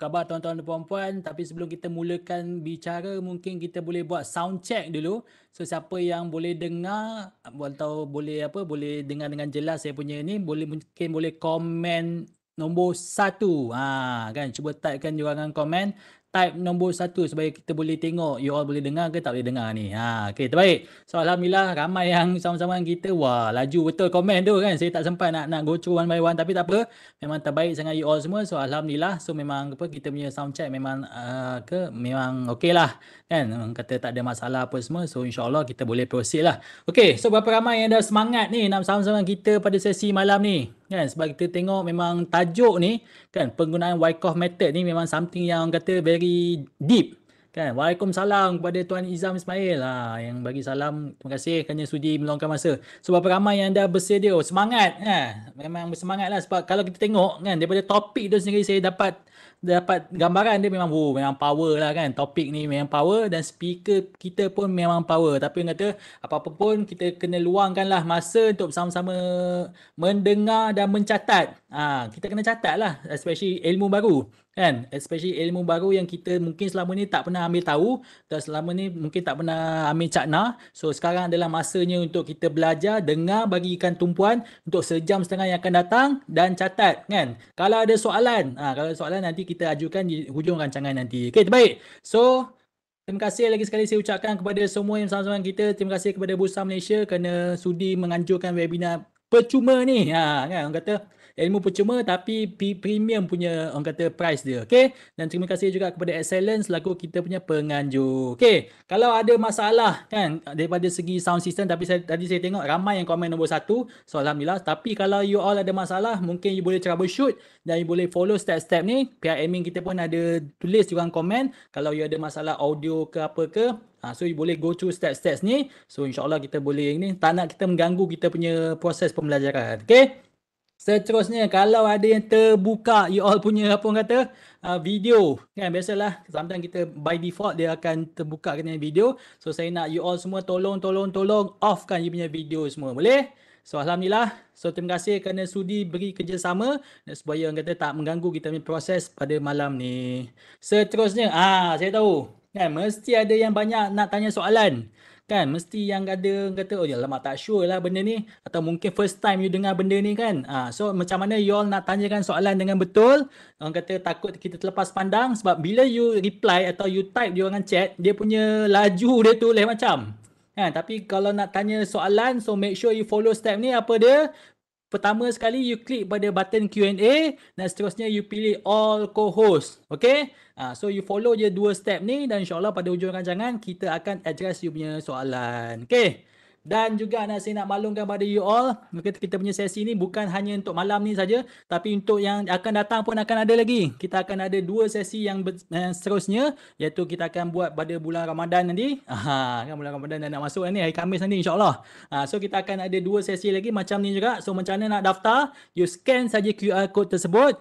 khabar tuan-tuan dan puan-puan? Tapi sebelum kita mulakan bicara, mungkin kita boleh buat sound check dulu. So siapa yang boleh dengar atau boleh dengar dengan jelas saya punya ni, mungkin boleh komen nombor 1. Kan cuba typekan jurangan komen, type nombor 1 supaya kita boleh tengok you all boleh dengar ke tak boleh dengar ni. Okey, terbaik. So alhamdulillah ramai yang sama-sama dengan kita. Wah, laju betul komen tu kan. Saya tak sempat nak go through one by one, tapi tak apa. Memang terbaik sangat you all semua. So alhamdulillah. So memang kita punya sound check memang memang okey lah kan. Orang kata tak ada masalah apa semua. So insya-Allah kita boleh proceed lah. Okey, so berapa ramai yang dah semangat ni nak sama-sama kita pada sesi malam ni? Kan sebab kita tengok memang tajuk ni kan, penggunaan Wyckoff method ni memang something yang orang kata very deep kan. Waalaikumsalam kepada Tuan Izam Ismail yang bagi salam. Terima kasih kerana sudi meluangkan masa. So berapa ramai yang dah bersedia? Semangat memang bersemangatlah sebab kalau kita tengok kan daripada topik tu sendiri saya dapat gambaran dia memang power lah kan. Topik ni memang power dan speaker kita pun memang power. Tapi orang kata apa-apa pun kita kena luangkanlah masa untuk sama-sama mendengar dan mencatat. Kita kena catat lah, especially ilmu baru kan, especially ilmu baru yang kita mungkin selama ni tak pernah ambil tahu dan selama ni mungkin tak pernah ambil cakna. So sekarang adalah masanya untuk kita belajar, dengar, bagikan tumpuan untuk sejam setengah yang akan datang dan catat kan. Kalau ada soalan, nanti kita ajukan di hujung rancangan nanti. Okey, terbaik. So terima kasih lagi sekali saya ucapkan kepada semua yang bersama-sama kita. Terima kasih kepada Bursa Malaysia kerana sudi menganjurkan webinar percuma ni. Kan orang kata ilmu percuma tapi premium punya orang kata price dia. Okey, dan terima kasih juga kepada Excellence selaku kita punya penganjur. Okey, kalau ada masalah kan daripada segi sound system, tapi tadi saya tengok ramai yang komen nombor 1. So alhamdulillah. Tapi kalau you all ada masalah, mungkin you boleh troubleshoot dan you boleh follow step-step ni. Pihak admin kita pun ada tulis di ruang komen kalau you ada masalah audio ke apa ke. So you boleh go through steps-steps ni. So insyaAllah kita boleh ni, tak nak kita mengganggu kita punya proses pembelajaran. Okay. Seterusnya, kalau ada yang terbuka you all punya apa orang kata video kan, biasalah sometimes kita by default dia akan terbuka kena video. So saya nak you all semua tolong offkan you punya video semua, boleh? So alhamdulillah. So terima kasih kerana sudi beri kerjasama dan supaya orang kata tak mengganggu kita punya proses pada malam ni. Seterusnya, saya tahu kan mesti ada yang banyak nak tanya soalan. Kan mesti yang ada kata oh ya lama tak sure lah benda ni, atau mungkin first time you dengar benda ni kan. So macam mana you all nak tanyakan soalan dengan betul? Orang kata takut kita terlepas pandang sebab bila you reply atau you type di ruangan chat, dia punya laju dia tu lain macam. Tapi kalau nak tanya soalan, so make sure you follow step ni. Apa dia? Pertama sekali you klik pada button Q&A dan seterusnya you pilih all co-host. Okay? So you follow je 2 step ni dan insyaAllah pada hujung rancangan kita akan address you punya soalan. Okay? Dan juga saya nak maklumkan pada you all, kita punya sesi ni bukan hanya untuk malam ni saja, tapi untuk yang akan datang pun akan ada lagi. Kita akan ada 2 sesi yang seterusnya, iaitu kita akan buat pada bulan Ramadan nanti. Kan bulan Ramadan dah nak masuk ni, hari Khamis nanti insyaAllah. So kita akan ada 2 sesi lagi macam ni juga. So macam mana nak daftar? You scan saja QR code tersebut.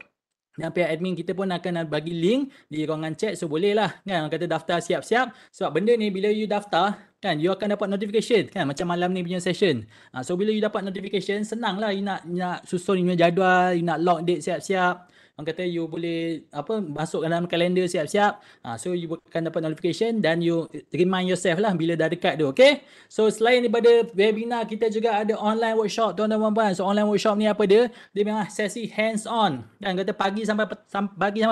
Dan pihak admin kita pun akan bagi link di ruangan chat. So boleh lah kan, orang kata daftar siap-siap. Sebab benda ni bila you daftar kan, you akan dapat notification kan, macam malam ni punya session. So bila you dapat notification, senang lah you nak susun you punya jadual, you nak log date siap-siap. Orang kata you boleh masuk dalam kalender siap-siap. So you akan dapat notification dan you remind yourself lah bila dah dekat tu. Okay. So selain daripada webinar, kita juga ada online workshop tuan-tuan dan puan-puan. So online workshop ni apa dia? Dia memang sesi hands on. Kan kata pagi sampai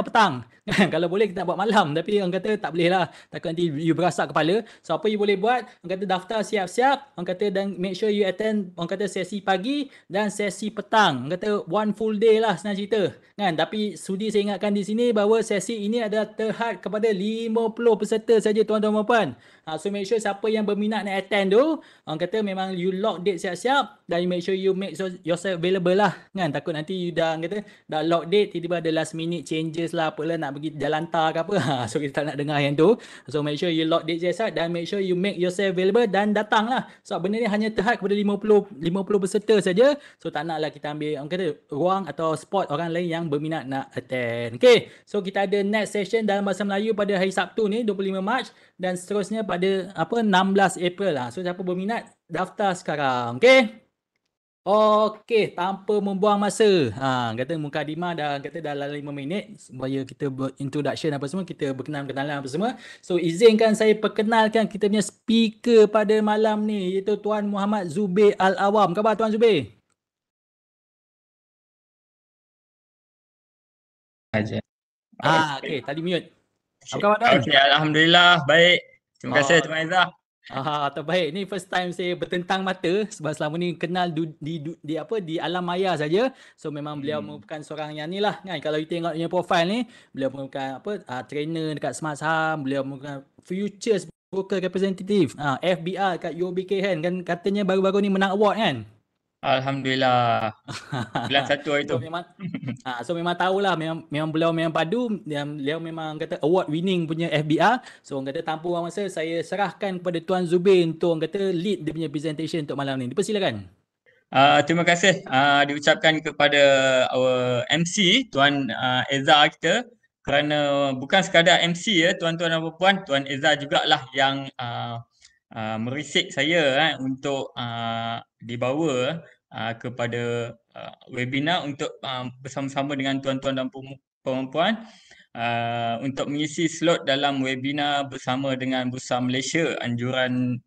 petang. Kan kalau boleh kita nak buat malam, tapi orang kata tak boleh lah. Takut nanti you berasak kepala. So apa you boleh buat? Orang kata daftar siap-siap. Orang kata dan make sure you attend orang kata sesi pagi dan sesi petang. Orang kata one full day lah senang cerita. Kan? Tapi sudi saya ingatkan di sini bahawa sesi ini adalah terhad kepada 50 peserta saja tuan-tuan dan puan. So make sure siapa yang berminat nak attend tu, orang kata memang you lock date siap-siap dan you make sure you make yourself available lah. Kan? Takut nanti you dah lock date, tiba-tiba ada last minute changes lah, apalah nak pergi jalan tar ke apa. So kita tak nak dengar yang tu. So make sure you lock date siap-siap dan make sure you make yourself available dan datang lah. So benda ni hanya terhad kepada 50 peserta saja. So tak naklah kita ambil orang kata ruang atau spot orang lain yang berminat nak attend. Okay. So kita ada next session dalam bahasa Melayu pada hari Sabtu ni 25 Mac dan seterusnya pada 16 April lah. So siapa berminat daftar sekarang. Okay. Okey, tanpa membuang masa. Kata Mukadimah dah kata dalam 5 minit supaya kita buat introduction apa semua, kita berkenalan apa semua. So izinkan saya perkenalkan kita punya speaker pada malam ni iaitu Tuan Muhammad Zubir Al-Awam. Khabar Tuan Zubir? Aja. Okey. Okey, tadi mute. Apa khabar Tuan? Okey, alhamdulillah baik. Terima kasih Oh, Tuan Aizah. terbaik. Ni first time saya bertentang mata sebab selama ni kenal di apa di alam maya saja. So memang beliau Hmm. merupakan seorang yang ni lah kan. Kalau you tengok dia profile ni, beliau merupakan apa trainer dekat Smart Saham, beliau merupakan futures broker representative. FBR kat UOB Kay kan katanya baru-baru ni menang award kan. Alhamdulillah. Bulan satu hari So tu. memang memang tahulah memang beliau memang padu yang beliau memang kata award winning punya FBR. So orang kata tanpa buang masa saya serahkan kepada Tuan Zubir untuk orang kata lead dia punya presentation untuk malam ni. Dipersilakan. Terima kasih diucapkan kepada our MC Tuan Eza kita, kerana bukan sekadar MC ya tuan-tuan dan puan-puan, Tuan Eza jugalah yang merisik saya untuk dibawa kepada webinar untuk bersama-sama dengan tuan-tuan dan puan-puan untuk mengisi slot dalam webinar bersama dengan Bursa Malaysia anjuran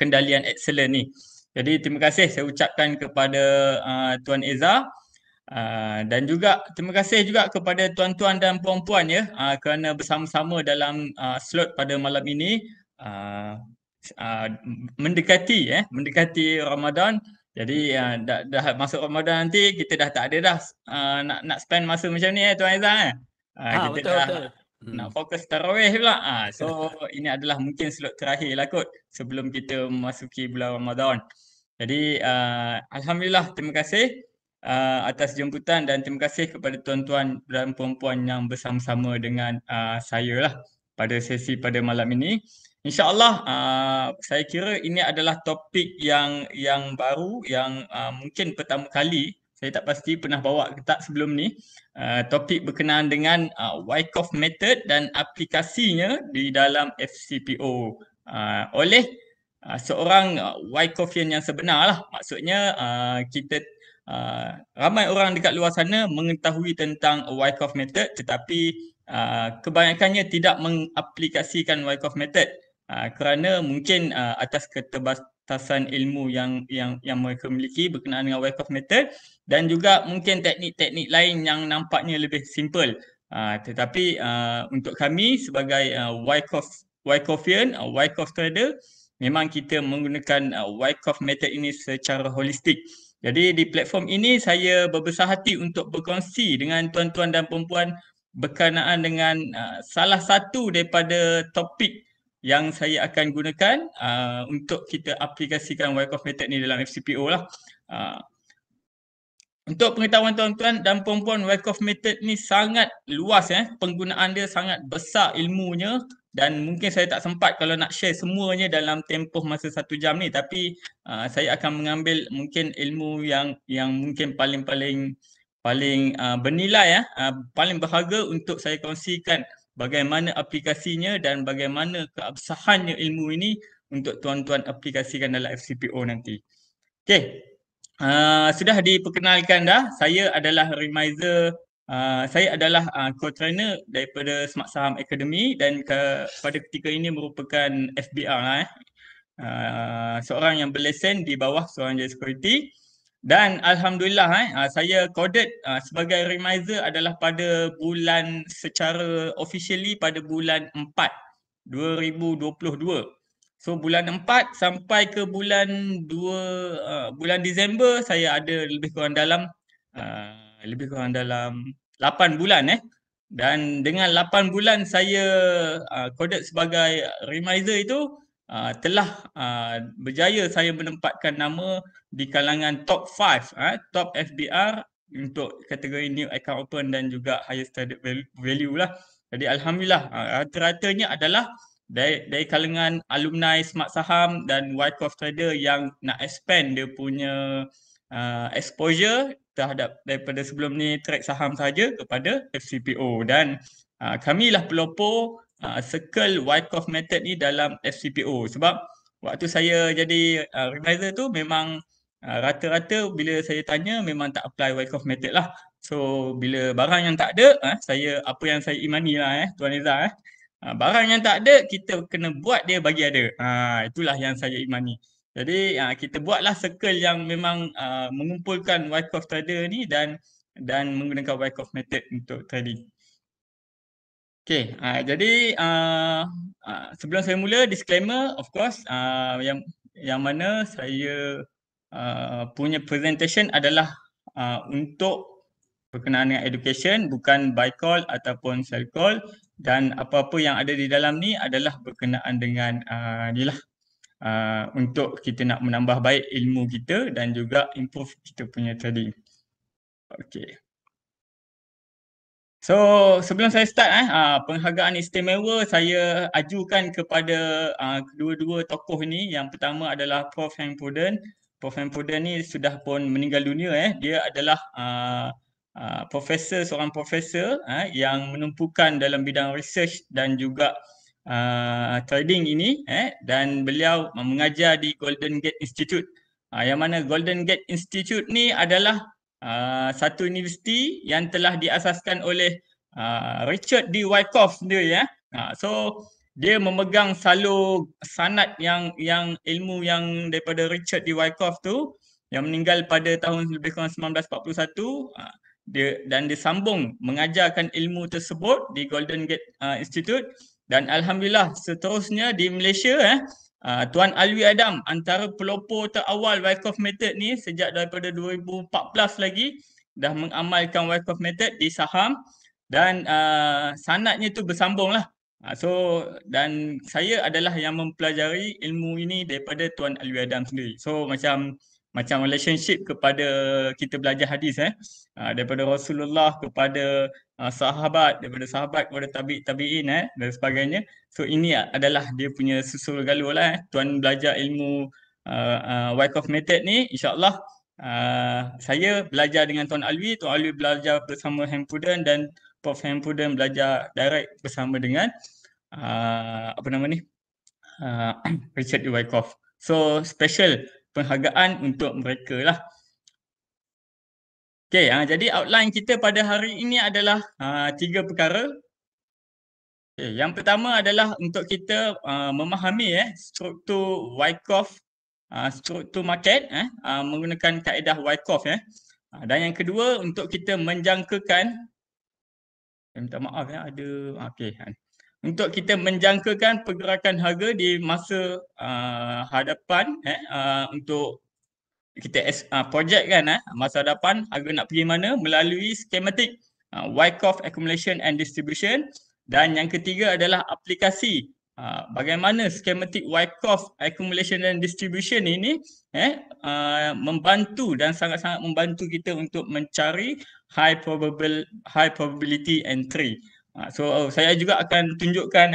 kendalian excellent ni. Jadi terima kasih saya ucapkan kepada Tuan Eza dan juga terima kasih juga kepada tuan-tuan dan puan-puan ya kerana bersama-sama dalam slot pada malam ini mendekati Ramadan. Jadi dah masuk Ramadan nanti kita dah tak ada dah nak spend masa macam ni Tuan Eza kita Betul dah betul. nak fokus tarawih pula. So ini adalah mungkin slot terakhir lah kot sebelum kita memasuki bulan Ramadan. Jadi alhamdulillah terima kasih atas jemputan dan terima kasih kepada tuan-tuan dan puan-puan yang bersama-sama dengan saya lah pada sesi pada malam ini. InsyaAllah saya kira ini adalah topik yang baru yang mungkin pertama kali saya tak pasti pernah bawa ke tak sebelum ni. Topik berkenaan dengan Wyckoff method dan aplikasinya di dalam FCPO oleh seorang Wyckoffian yang sebenar lah. Maksudnya kita ramai orang dekat luar sana mengetahui tentang Wyckoff method tetapi kebanyakannya tidak mengaplikasikan Wyckoff method kerana mungkin atas keterbatasan ilmu yang mereka miliki berkenaan dengan Wyckoff method dan juga mungkin teknik-teknik lain yang nampaknya lebih simple. Tetapi untuk kami sebagai Wyckoffian, Wyckoff trader, memang kita menggunakan Wyckoff method ini secara holistik. Jadi di platform ini saya berbesar hati untuk berkongsi dengan tuan-tuan dan puan-puan berkenaan dengan salah satu daripada topik yang saya akan gunakan untuk kita aplikasikan Wyckoff method ni dalam FCPO lah. Untuk pengetahuan tuan-tuan dan puan-puan, Wyckoff method ni sangat luas penggunaan dia sangat besar ilmunya dan mungkin saya tak sempat kalau nak share semuanya dalam tempoh masa 1 jam ni, tapi saya akan mengambil mungkin ilmu yang mungkin paling bernilai paling berharga untuk saya kongsikan bagaimana aplikasinya dan bagaimana keabsahannya ilmu ini untuk tuan-tuan aplikasikan dalam FCPO nanti. Okey. Sudah diperkenalkan dah, saya adalah Remizer, saya adalah co-trainer daripada Smart Saham Academy dan pada ketika ini merupakan FBR seorang yang berlesen di bawah Suruhanjaya Security dan alhamdulillah saya coded sebagai Remizer adalah pada bulan secara officially pada bulan 4 2022. So bulan 4 sampai ke bulan 2 bulan Disember saya ada lebih kurang dalam 8 bulan dan dengan 8 bulan saya coded sebagai Remizer itu telah berjaya saya menempatkan nama di kalangan top 5 top FBR untuk kategori new account open dan juga highest traded value lah. Jadi alhamdulillah rata-ratanya adalah dari kalangan alumni Smart Saham dan Wyckoff trader yang nak expand dia punya exposure terhadap daripada sebelum ni trade saham saja kepada FCPO dan kamilah pelopor circle Wyckoff method ni dalam FCPO sebab waktu saya jadi Remizer tu memang rata-rata bila saya tanya memang tak apply Wyckoff method lah. So bila barang yang tak ada, apa yang saya imani lah Tuan Reza. Barang yang tak ada, kita kena buat dia bagi ada. Itulah yang saya imani. Jadi kita buatlah circle yang memang mengumpulkan Wyckoff trader ni dan menggunakan Wyckoff method untuk trading. Okay, jadi sebelum saya mula, disclaimer of course, yang mana saya punya presentation adalah untuk berkenaan dengan education, bukan buy call ataupun sell call, dan apa-apa yang ada di dalam ni adalah berkenaan dengan untuk kita nak menambah baik ilmu kita dan juga improve kita punya trading. Okay. So sebelum saya start penghargaan istimewa saya ajukan kepada kedua-dua tokoh ini. Yang pertama adalah Prof Heng Poden. Prof Heng Poden ni sudah pun meninggal dunia. Dia adalah seorang profesor yang menumpukan dalam bidang research dan juga trading ini, dan beliau mengajar di Golden Gate Institute. Yang mana Golden Gate Institute ni adalah satu universiti yang telah diasaskan oleh Richard D. Wyckoff sendiri. So dia memegang salur sanad yang ilmu yang daripada Richard D. Wyckoff tu, yang meninggal pada tahun lebih kurang 1941, dan dia sambung mengajarkan ilmu tersebut di Golden Gate Institute. Dan alhamdulillah seterusnya di Malaysia Tuan Alwi Adam antara pelopor terawal Wyckoff method ni sejak daripada 2014 lagi dah mengamalkan Wyckoff method di saham, dan sanadnya tu bersambung lah. So dan saya adalah yang mempelajari ilmu ini daripada Tuan Alwi Adam sendiri. So macam relationship kepada kita belajar hadis daripada Rasulullah kepada sahabat, daripada sahabat kepada tabi'in dan sebagainya. So ini adalah dia punya susul galur lah. Tuan belajar ilmu Wyckoff method ni, insyaAllah saya belajar dengan Tuan Alwi belajar bersama Heng Poden, dan Prof Heng Poden belajar direct bersama dengan Richard D. Wyckoff. So special penghargaan untuk mereka lah. Okay, jadi outline kita pada hari ini adalah 3 perkara. Okay, yang pertama adalah untuk kita memahami struktur Wyckoff, struktur market menggunakan kaedah Wyckoff. Dan yang kedua untuk kita menjangkakan, minta maaf ada untuk kita menjangkakan pergerakan harga di masa hadapan, untuk kita project kan masa hadapan harga nak pergi mana melalui skematik Wyckoff accumulation and distribution. Dan yang ketiga adalah aplikasi bagaimana skematik Wyckoff accumulation and distribution ini membantu dan sangat-sangat membantu kita untuk mencari high probability entry. So saya juga akan tunjukkan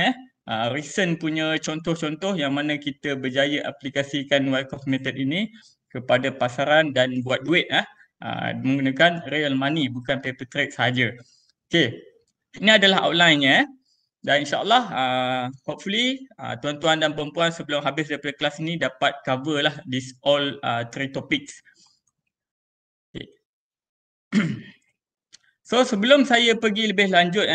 recent punya contoh-contoh yang mana kita berjaya aplikasikan Wyckoff method ini kepada pasaran dan buat duit menggunakan real money, bukan paper trade sahaja. Okay, ini adalah outline-nya. Dan insyaAllah hopefully tuan-tuan dan perempuan sebelum habis daripada kelas ini dapat cover lah this all 3 topics. Okay. So sebelum saya pergi lebih lanjut,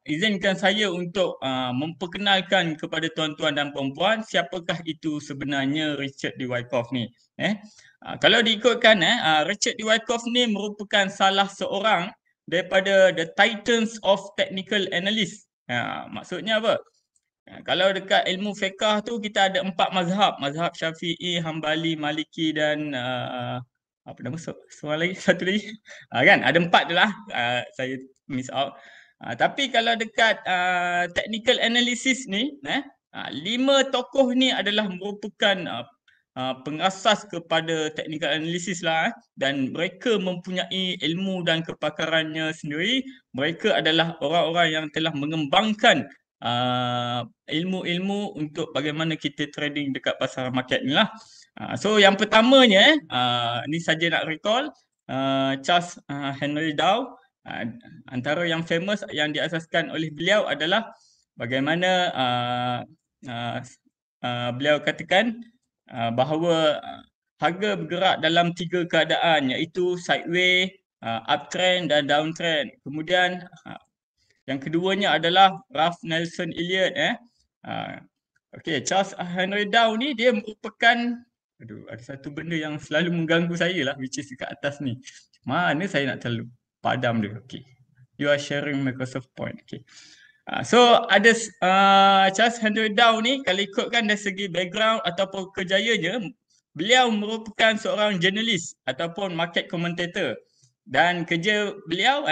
izinkan saya untuk memperkenalkan kepada tuan-tuan dan perempuan siapakah itu sebenarnya Richard D. Wyckoff ni. Kalau diikutkan, Richard D. Wyckoff ni merupakan salah seorang daripada the titans of technical analyst. Maksudnya apa? Kalau dekat ilmu fiqah tu kita ada 4 mazhab. Mazhab Syafi'i, Hambali, Maliki dan apa nama satu lagi kan ada 4 tu lah, saya miss out. Tapi kalau dekat technical analysis ni 5 tokoh ni adalah merupakan pengasas kepada technical analysis lah, dan mereka mempunyai ilmu dan kepakarannya sendiri. Mereka adalah orang-orang yang telah mengembangkan ilmu-ilmu untuk bagaimana kita trading dekat pasar market ni lah. So yang pertamanya ni saja nak recall Charles Henry Dow. Antara yang famous yang diasaskan oleh beliau adalah bagaimana beliau katakan bahawa harga bergerak dalam 3 keadaan, iaitu sideways, uptrend dan downtrend. Kemudian yang keduanya adalah Ralph Nelson Elliott. Okey, Charles Henry Dow ni dia merupakan, ada satu benda yang selalu mengganggu saya lah, which is dekat atas ni. Mana saya nak terlalu padam dia. Okey. You are sharing Microsoft Point. Okey. So ada Charles Henry Dow ni, kalau ikutkan dari segi background ataupun kejayaannya, beliau merupakan seorang jurnalis ataupun market commentator, dan kerja beliau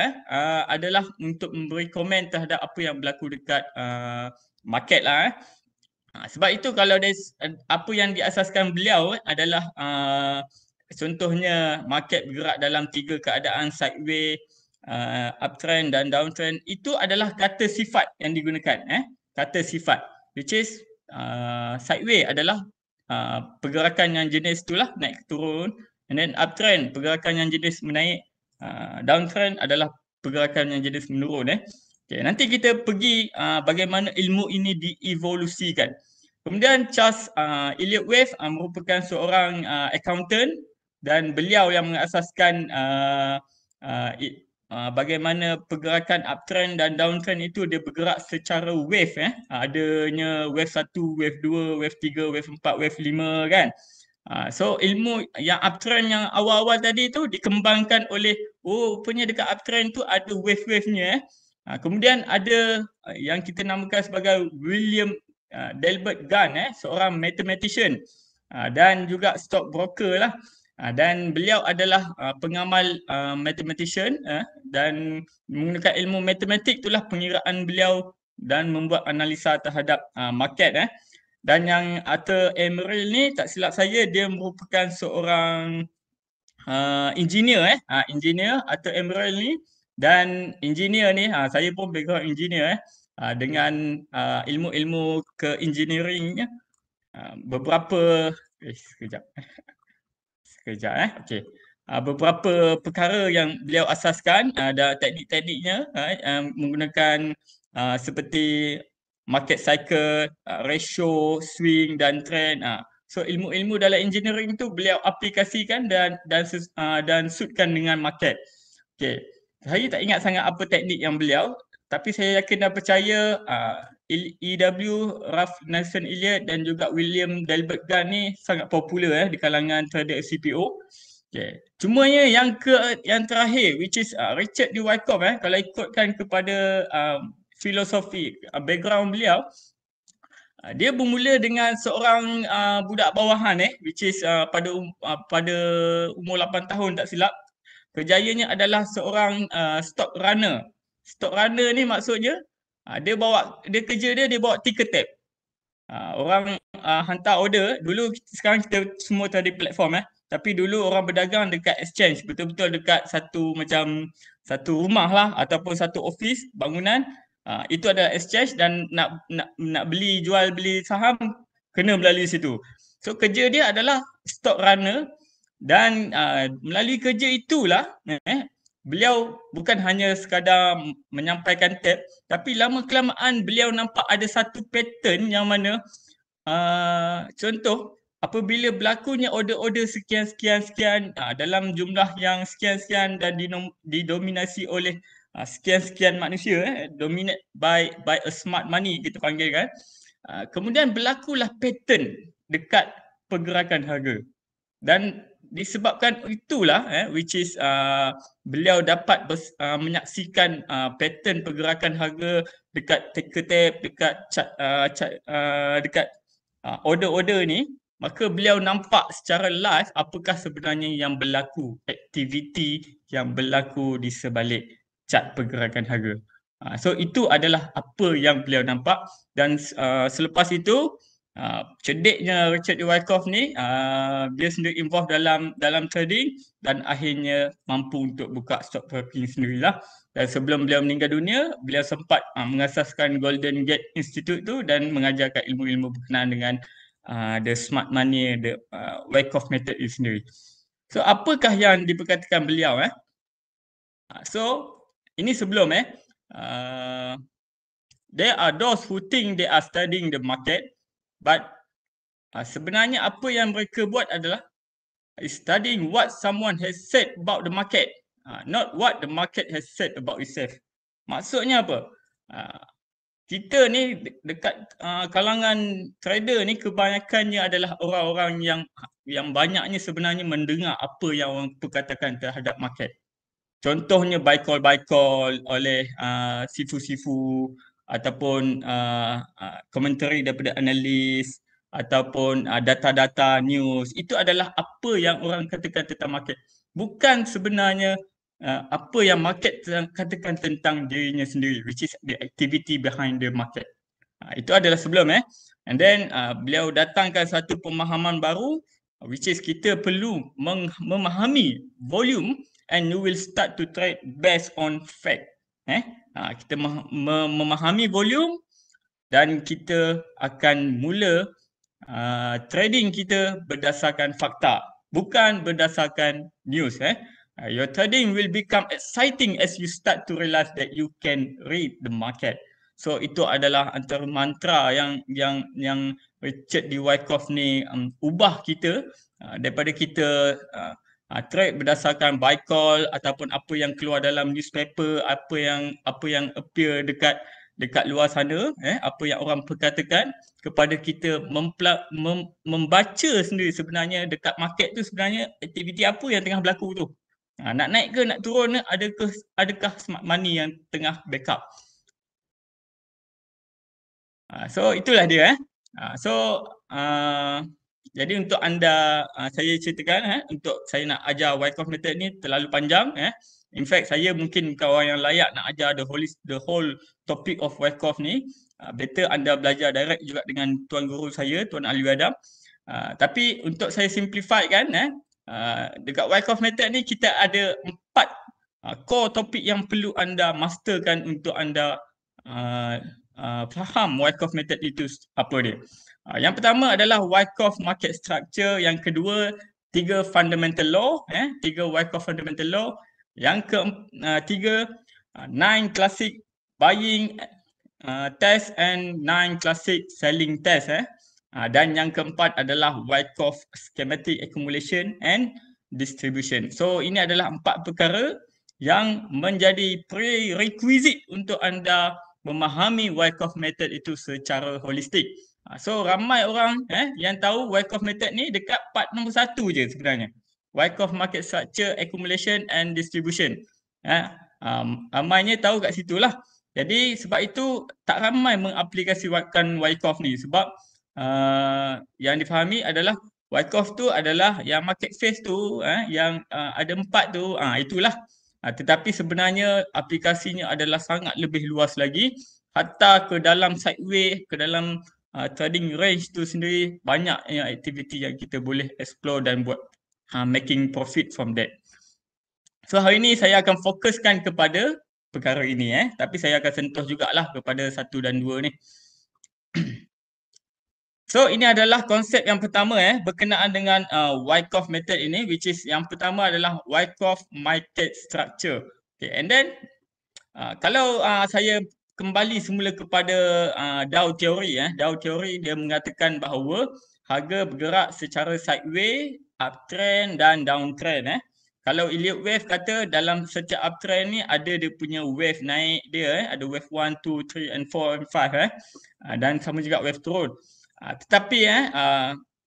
adalah untuk memberi komen terhadap apa yang berlaku dekat market lah. Sebab itu kalau apa yang diasaskan beliau adalah contohnya market bergerak dalam 3 keadaan, sideways, uptrend dan downtrend, itu adalah kata sifat yang digunakan. Kata sifat, which is sideways adalah pergerakan yang jenis itulah, naik turun, and then uptrend pergerakan yang jenis menaik, downtrend adalah pergerakan yang jenis menurun. Okay, nanti kita pergi bagaimana ilmu ini dievolusikan. Kemudian Charles Elliott Wave merupakan seorang accountant, dan beliau yang mengasaskan bagaimana pergerakan uptrend dan downtrend itu dia bergerak secara wave. Adanya wave 1, wave 2, wave 3, wave 4, wave 5 kan. So ilmu yang uptrend yang awal-awal tadi tu dikembangkan oleh, rupanya dekat uptrend tu ada wave-wave-nya. Kemudian ada yang kita namakan sebagai William Delbert Gunn, seorang mathematician dan juga stockbroker lah. Dan beliau adalah pengamal mathematician, dan menggunakan ilmu matematik itulah pengiraan beliau dan membuat analisa terhadap market. Dan yang Arthur Emerald ni, tak silap saya, dia merupakan seorang engineer. Engineer Arthur Emerald ni, dan engineer ni, saya pun background engineer dengan ilmu-ilmu ke-engineeringnya, beberapa okey. Beberapa perkara yang beliau asaskan, dan teknik-tekniknya menggunakan seperti market cycle, ratio, swing dan trend. So ilmu-ilmu dalam engineering tu beliau aplikasikan dan suitkan dengan market. Okey. Saya tak ingat sangat apa teknik yang beliau, tapi saya yakin dan percaya EW, Ralph Nelson Elliott dan juga William Delbert Gunn ni sangat popular di kalangan trader CPO. Okay. Cumanya yang terakhir, which is Richard D. Wyckoff, kalau ikutkan kepada filosofi background beliau, dia bermula dengan seorang budak bawahan, which is pada umur 8 tahun tak silap. Kerjayanya adalah seorang stock runner. Stock runner ni maksudnya dia kerja dia bawa ticker tape. Orang hantar order. Sekarang kita semua ada platform, tapi dulu orang berdagang dekat exchange, betul-betul dekat satu rumah lah ataupun satu office bangunan. Itu adalah exchange, dan nak jual beli saham kena melalui situ. So kerja dia adalah stock runner, dan melalui kerja itulah beliau bukan hanya sekadar menyampaikan tab, tapi lama-kelamaan beliau nampak ada satu pattern yang mana contoh, apabila berlakunya order-order sekian-sekian dalam jumlah yang sekian-sekian dan didominasi oleh sekian-sekian manusia, dominate by a smart money kita panggil kan. Kemudian berlakulah pattern dekat pergerakan harga. Dan disebabkan itulah which is beliau dapat menyaksikan pattern pergerakan harga dekat ticker tape, dekat dekat order-order ni, maka beliau nampak secara live apakah sebenarnya yang berlaku, aktiviti yang berlaku di sebalik chart pergerakan harga. So itu adalah apa yang beliau nampak, dan selepas itu cerdiknya Richard D. Wyckoff ni, dia sendiri involved dalam trading dan akhirnya mampu untuk buka stockbroking sendirilah. Dan sebelum beliau meninggal dunia, beliau sempat mengasaskan Golden Gate Institute tu dan mengajarkan ilmu-ilmu berkenaan dengan the smart money, the Wyckoff method itu sendiri. So apakah yang diperkatakan beliau? So ini sebelum there are those who think they are studying the market, but sebenarnya apa yang mereka buat adalah is studying what someone has said about the market, not what the market has said about itself. Maksudnya apa? Kita ni dekat kalangan trader ni kebanyakannya adalah orang-orang yang banyaknya sebenarnya mendengar apa yang orang perkatakan terhadap market. Contohnya buy call oleh sifu-sifu ataupun komentari daripada analis ataupun data-data news. Itu adalah apa yang orang katakan tentang market. Bukan sebenarnya apa yang market katakan tentang dirinya sendiri, which is the activity behind the market. Itu adalah sebelum and then beliau datangkan satu pemahaman baru, which is kita perlu memahami volume and you will start to trade based on fact. Kita memahami volume dan kita akan mula trading kita berdasarkan fakta, bukan berdasarkan news. Your trading will become exciting as you start to realize that you can read the market. So itu adalah antara mantra yang Richard D. Wyckoff ni ubah kita daripada kita trade berdasarkan buy call ataupun apa yang keluar dalam newspaper, apa yang appear dekat luar sana, apa yang orang perkatakan, kepada kita membaca sendiri sebenarnya dekat market tu sebenarnya aktiviti apa yang tengah berlaku tu. Nak naik ke nak turun, adakah smart money yang tengah backup. So itulah dia. Jadi untuk anda, saya ceritakan untuk saya nak ajar Wyckoff method ni terlalu panjang. In fact saya mungkin bukan orang yang layak nak ajar the whole topic of Wyckoff ni. Better anda belajar direct juga dengan tuan guru saya, Tuan Ali Adam. Tapi untuk saya simplify kan, dekat Wyckoff method ni kita ada 4 core topik yang perlu anda masterkan untuk anda faham Wyckoff method itu apa dia. Yang pertama adalah Wyckoff market structure, yang kedua 3 fundamental law, 3 Wyckoff fundamental law, yang ketiga 9 classic buying test and 9 classic selling test, dan yang keempat adalah Wyckoff schematic accumulation and distribution. So ini adalah 4 perkara yang menjadi prerequisite untuk anda memahami Wyckoff method itu secara holistik. So ramai orang yang tahu Wyckoff method ni dekat part nombor 1 je sebenarnya. Wyckoff market structure, accumulation and distribution. Ramainya tahu kat situlah. Jadi sebab itu tak ramai mengaplikasikan Wyckoff ni, sebab yang difahami adalah Wyckoff tu adalah yang market phase tu, yang ada 4 tu, itulah. Tetapi sebenarnya aplikasinya adalah sangat lebih luas lagi, hatta ke dalam sideway, ke dalam trading range tu sendiri banyak aktiviti yang kita boleh explore dan buat making profit from that. So hari ini saya akan fokuskan kepada perkara ini, tapi saya akan sentuh jugalah kepada 1 dan 2 ni. So ini adalah konsep yang pertama berkenaan dengan Wyckoff method ini, which is yang pertama adalah Wyckoff market structure. Okay, and then kalau saya kembali semula kepada Dow Theory, Dow Theory dia mengatakan bahawa harga bergerak secara sideway, uptrend dan downtrend. Kalau Elliott Wave kata dalam setiap uptrend ni ada dia punya wave naik dia, ada wave 1, 2, 3 and 4 and 5, dan sama juga wave turun. Tetapi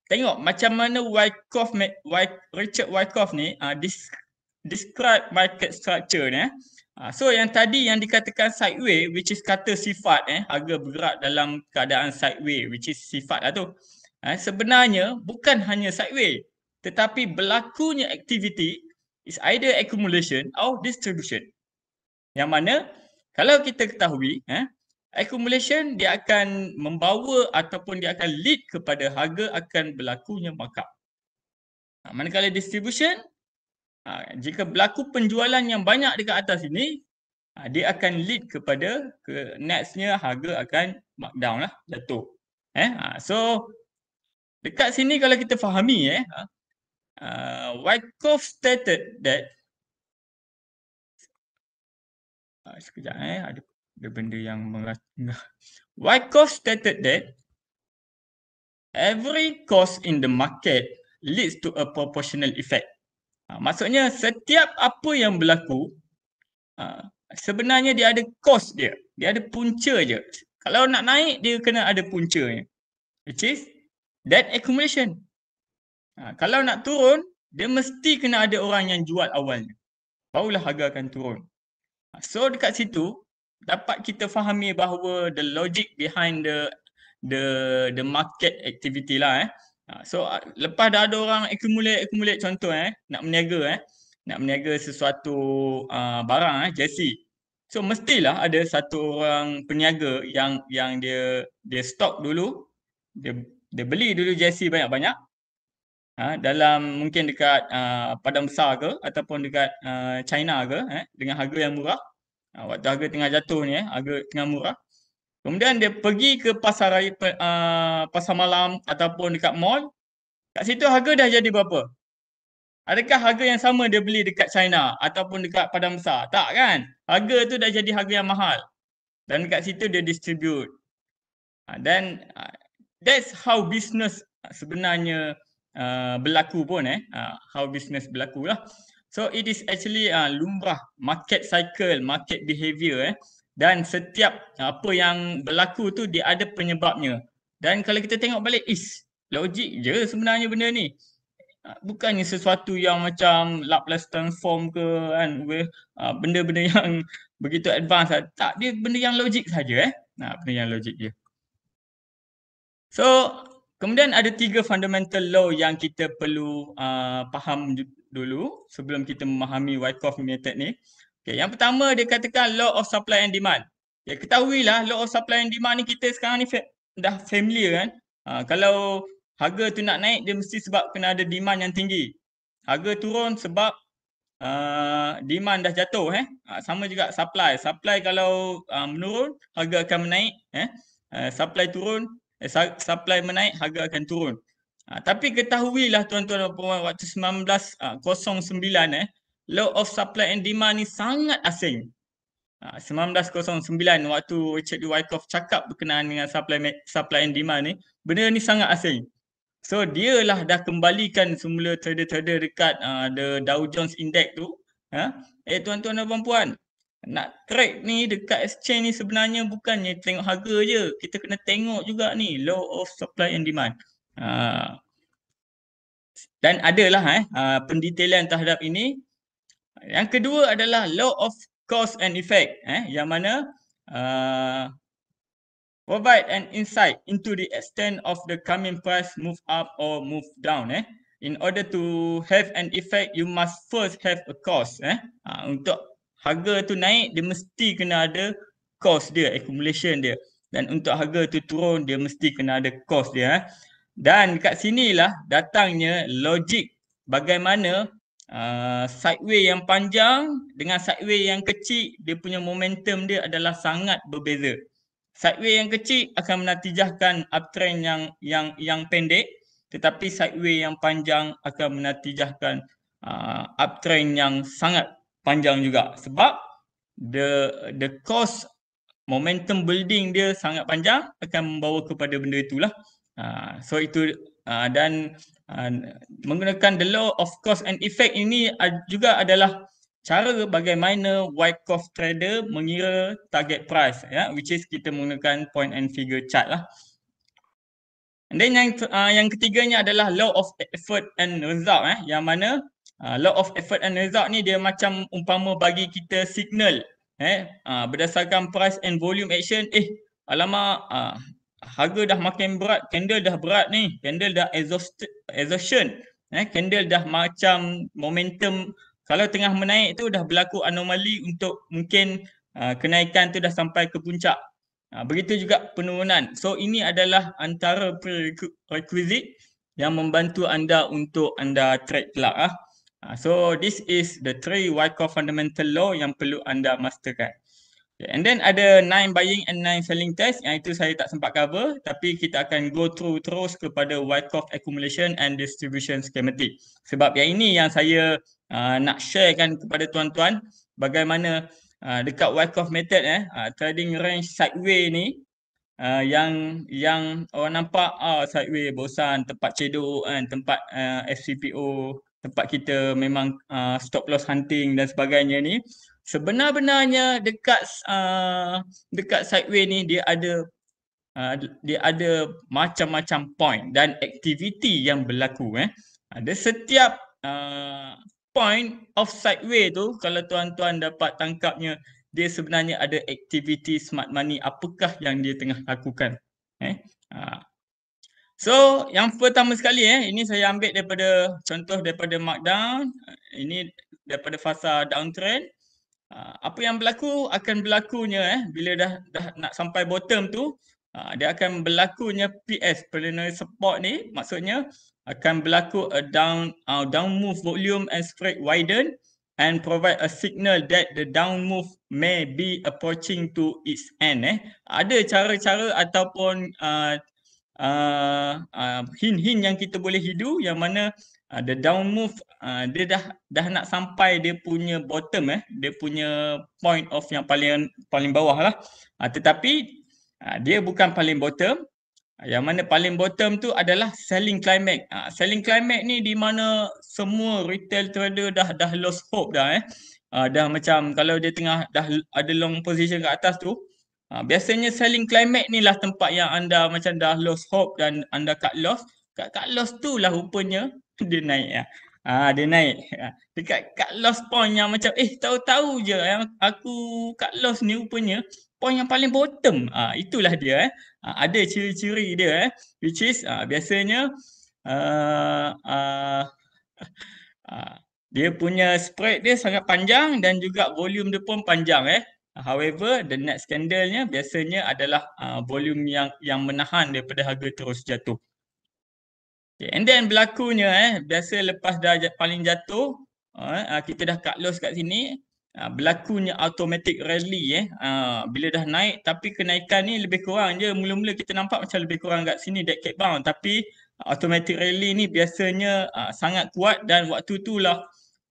tengok macam mana Richard Wyckoff ni describe market structure ni. So yang tadi yang dikatakan sideway, which is kata sifat, harga bergerak dalam keadaan sideway, which is sifat lah tu. Sebenarnya bukan hanya sideway, tetapi berlakunya activity is either accumulation or distribution. Yang mana kalau kita ketahui, accumulation dia akan membawa ataupun dia akan lead kepada harga akan berlakunya markup. Manakala distribution, jika berlaku penjualan yang banyak dekat atas ini, dia akan lead kepada nextnya harga akan markdown lah, jatuh. So dekat sini kalau kita fahami, Wyckoff stated that sekejap, ada benda yang Wyckoff stated that every cost in the market leads to a proportional effect. Maksudnya setiap apa yang berlaku sebenarnya dia ada cost dia ada punca je. Kalau nak naik dia kena ada puncanya, which is that accumulation. Kalau nak turun dia mesti kena ada orang yang jual awalnya, barulah harga akan turun. So dekat situ dapat kita fahami bahawa the logic behind the market activity lah. So lepas dah ada orang accumulate contoh nak meniaga sesuatu barang jersey. So mestilah ada satu orang peniaga yang dia stok dulu, dia beli dulu jersey banyak-banyak dalam mungkin dekat Padang Besar ke ataupun dekat China ke dengan harga yang murah. Waktu harga tengah jatuh ni harga tengah murah. Kemudian dia pergi ke pasar raya pasar malam ataupun dekat mall. Kat situ harga dah jadi berapa? Adakah harga yang sama dia beli dekat China ataupun dekat Padang Besar? Tak kan? Harga tu dah jadi harga yang mahal. Dan dekat situ dia distribute. Dan that's how business sebenarnya berlaku pun how business berlaku lah. So it is actually lumrah market cycle, market behavior dan setiap apa yang berlaku tu dia ada penyebabnya. Dan kalau kita tengok balik logik je sebenarnya benda ni. Bukannya sesuatu yang macam Laplace transform ke kan, benda-benda yang begitu advance. Tak, dia benda yang logik saja benda yang logik je. So kemudian ada 3 fundamental law yang kita perlu faham dulu sebelum kita memahami Wyckoff method ni. Okay, yang pertama dia katakan law of supply and demand. Okay, ketahuilah law of supply and demand ni kita sekarang ni dah familiar kan. Kalau harga tu nak naik dia mesti sebab kena ada demand yang tinggi. Harga turun sebab demand dah jatuh sama juga supply. Supply kalau menurun harga akan menaik supply turun supply menaik harga akan turun. Tapi ketahuilah tuan-tuan dan puan waktu 1909 law of supply and demand ni sangat asing. 1909 waktu Richard Wyckoff cakap berkenaan dengan supply and demand ni, benda ni sangat asing. So dialah dah kembalikan semula trader-trader dekat the Dow Jones Index tu. Tuan-tuan dan puan-puan, nak trade ni dekat exchange ni sebenarnya bukannya tengok harga je. Kita kena tengok juga ni law of supply and demand. Dan adalah pendetailan terhadap ini. Yang kedua adalah law of cause and effect yang mana provide an insight into the extent of the coming price move up or move down. In order to have an effect, you must first have a cause. Untuk harga tu naik, dia mesti kena ada cost dia, accumulation dia. Dan untuk harga tu turun, dia mesti kena ada cost dia. Dan kat sinilah datangnya logik bagaimana sideway yang panjang dengan sideway yang kecil, dia punya momentum dia adalah sangat berbeza. Sideway yang kecil akan menatijahkan uptrend yang pendek, tetapi sideway yang panjang akan menatijahkan uptrend yang sangat panjang juga sebab the cost momentum building dia sangat panjang akan membawa kepada benda itulah. So itu dan menggunakan the law of cause and effect ini juga adalah cara bagaimana Wyckoff trader mengira target price which is kita menggunakan point and figure chart lah. And then yang ketiganya adalah law of effort and result yang mana law of effort and result ni dia macam umpama bagi kita signal berdasarkan price and volume action. Alamak, harga dah makin berat, candle dah berat ni, candle dah exhaustion, candle dah macam momentum kalau tengah menaik tu dah berlaku anomali untuk mungkin kenaikan tu dah sampai ke puncak. Begitu juga penurunan. So ini adalah antara prerequisite yang membantu anda untuk anda trade kelak. So this is the 3 Wyckoff fundamental law yang perlu anda masterkan. And then ada 9 buying and 9 selling test, yang itu saya tak sempat cover, tapi kita akan go through terus kepada Wyckoff accumulation and distribution schematic. Sebab yang ini yang saya nak sharekan kepada tuan-tuan bagaimana dekat Wyckoff method trading range sideway ni yang orang nampak sideway bosan, tempat cedok kan, tempat FCPO, tempat kita memang stop loss hunting dan sebagainya ni, sebenar-benarnya dekat sideway ni dia ada macam-macam point dan aktiviti yang berlaku Ada setiap point of sideway tu, kalau tuan-tuan dapat tangkapnya, dia sebenarnya ada aktiviti smart money apakah yang dia tengah lakukan. So yang pertama sekali ini saya ambil daripada contoh daripada markdown, ini daripada fasa downtrend. Apa yang berlaku akan berlakunya bila dah nak sampai bottom tu, dia akan berlakunya PS, preliminary support ni, maksudnya akan berlaku a down move volume and spread widen and provide a signal that the down move may be approaching to its end. Ada cara-cara ataupun hint-hint yang kita boleh hidu yang mana the down move dia dah nak sampai dia punya bottom dia punya point of yang paling bawah lah. Tetapi dia bukan paling bottom. Yang mana paling bottom tu adalah selling climax. Selling climax ni di mana semua retail trader dah lost hope dah dah macam kalau dia tengah dah ada long position kat atas tu, biasanya selling climax ni lah tempat yang anda macam dah lost hope dan anda cut loss. Kat loss tu lah rupanya dia naik dia naik. Dekat cut loss point yang macam tahu-tahu je yang aku cut loss ni rupanya point yang paling bottom. Itulah dia ada ciri-ciri dia which is biasanya dia punya spread dia sangat panjang dan juga volume dia pun panjang However, the next candlenya biasanya adalah volume yang menahan daripada harga terus jatuh. Okay, and then berlakunya biasa lepas dah paling jatuh, kita dah cut loss kat sini, berlakunya automatic rally bila dah naik tapi kenaikan ni lebih kurang je. Mula-mula kita nampak macam lebih kurang kat sini dead cat bound, tapi automatic rally ni biasanya sangat kuat dan waktu tu lah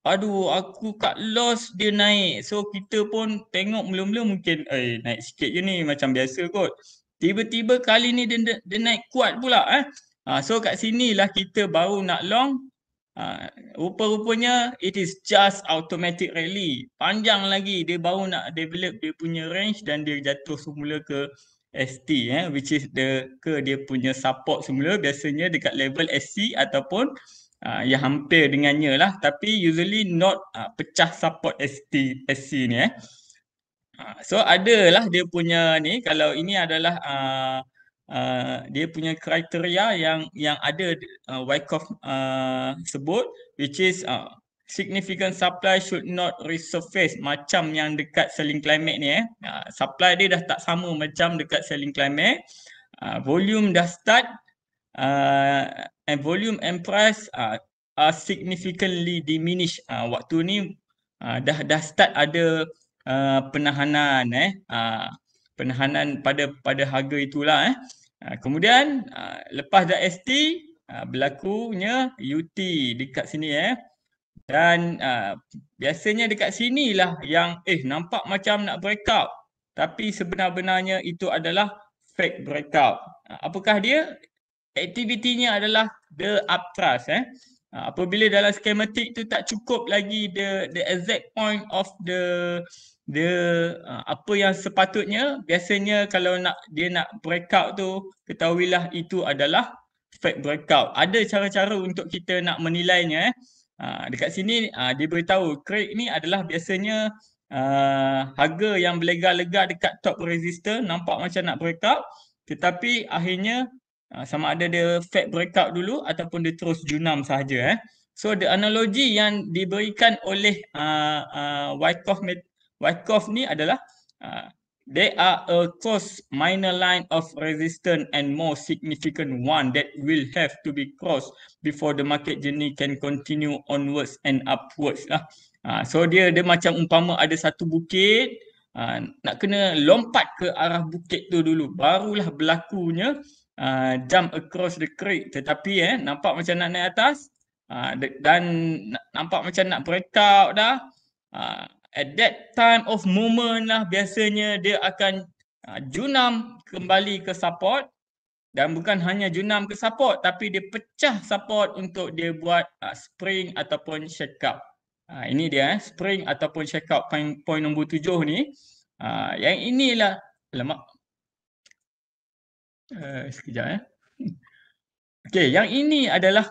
aku cut loss dia naik. So kita pun tengok mula-mula mungkin naik sikit je ni macam biasa kot. Tiba-tiba kali ni dia naik kuat pula so kat sinilah kita baru nak long. Rupa-rupanya it is just automatic rally. Panjang lagi dia baru nak develop dia punya range dan dia jatuh semula ke ST which is dia punya support semula biasanya dekat level SC ataupun yang hampir dengannya lah, tapi usually not pecah support SC ni So adalah dia punya ni, kalau ini adalah dia punya kriteria yang ada Wyckoff sebut, which is significant supply should not resurface, macam yang dekat selling climax ni supply dia dah tak sama macam dekat selling climax. Volume dah start and volume and price are significantly diminished. Waktu ni dah start ada penahanan penahanan pada harga itulah kemudian lepas dah ST berlakunya UT dekat sini dan biasanya dekat sinilah yang nampak macam nak breakout, tapi sebenar-benarnya itu adalah fake breakout. Apakah dia? Aktivitinya adalah the upthrust apabila dalam schematic tu tak cukup lagi the exact point of the apa yang sepatutnya, biasanya kalau dia nak breakout tu, ketahuilah itu adalah fake breakout. Ada cara-cara untuk kita nak menilainya dekat sini dia beritahu creek ni adalah biasanya harga yang berlega-lega dekat top resistor, nampak macam nak breakout, tetapi akhirnya sama ada dia fake breakout dulu ataupun dia terus junam sahaja So the analogi yang diberikan oleh Wyckoff ni adalah there are a cross minor line of resistance and more significant one that will have to be crossed before the market journey can continue onwards and upwards lah. So dia macam umpama ada satu bukit, nak kena lompat ke arah bukit tu dulu, barulah berlakunya jump across the creek. Tetapi nampak macam nak naik atas dan nampak macam nak breakout dah. At that time of moment lah biasanya dia akan Junam kembali ke support, dan bukan hanya junam ke support tapi dia pecah support untuk dia buat spring ataupun shake up. Ini dia spring ataupun shake up, point nombor 7 ni. Yang inilah lemak. Sekejap. Okey, yang ini adalah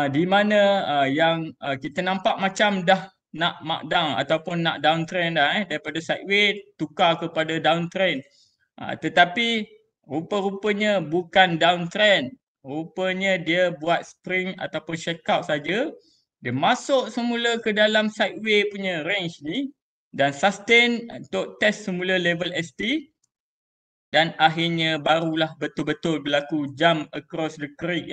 di mana yang kita nampak macam dah nak markdown ataupun nak downtrend dah, daripada sideways tukar kepada downtrend. Tetapi rupa-rupanya bukan downtrend. Rupanya dia buat spring ataupun shake out saja. Dia masuk semula ke dalam sideways punya range ni dan sustain untuk test semula level ST. Dan akhirnya barulah betul-betul berlaku jump across the creek.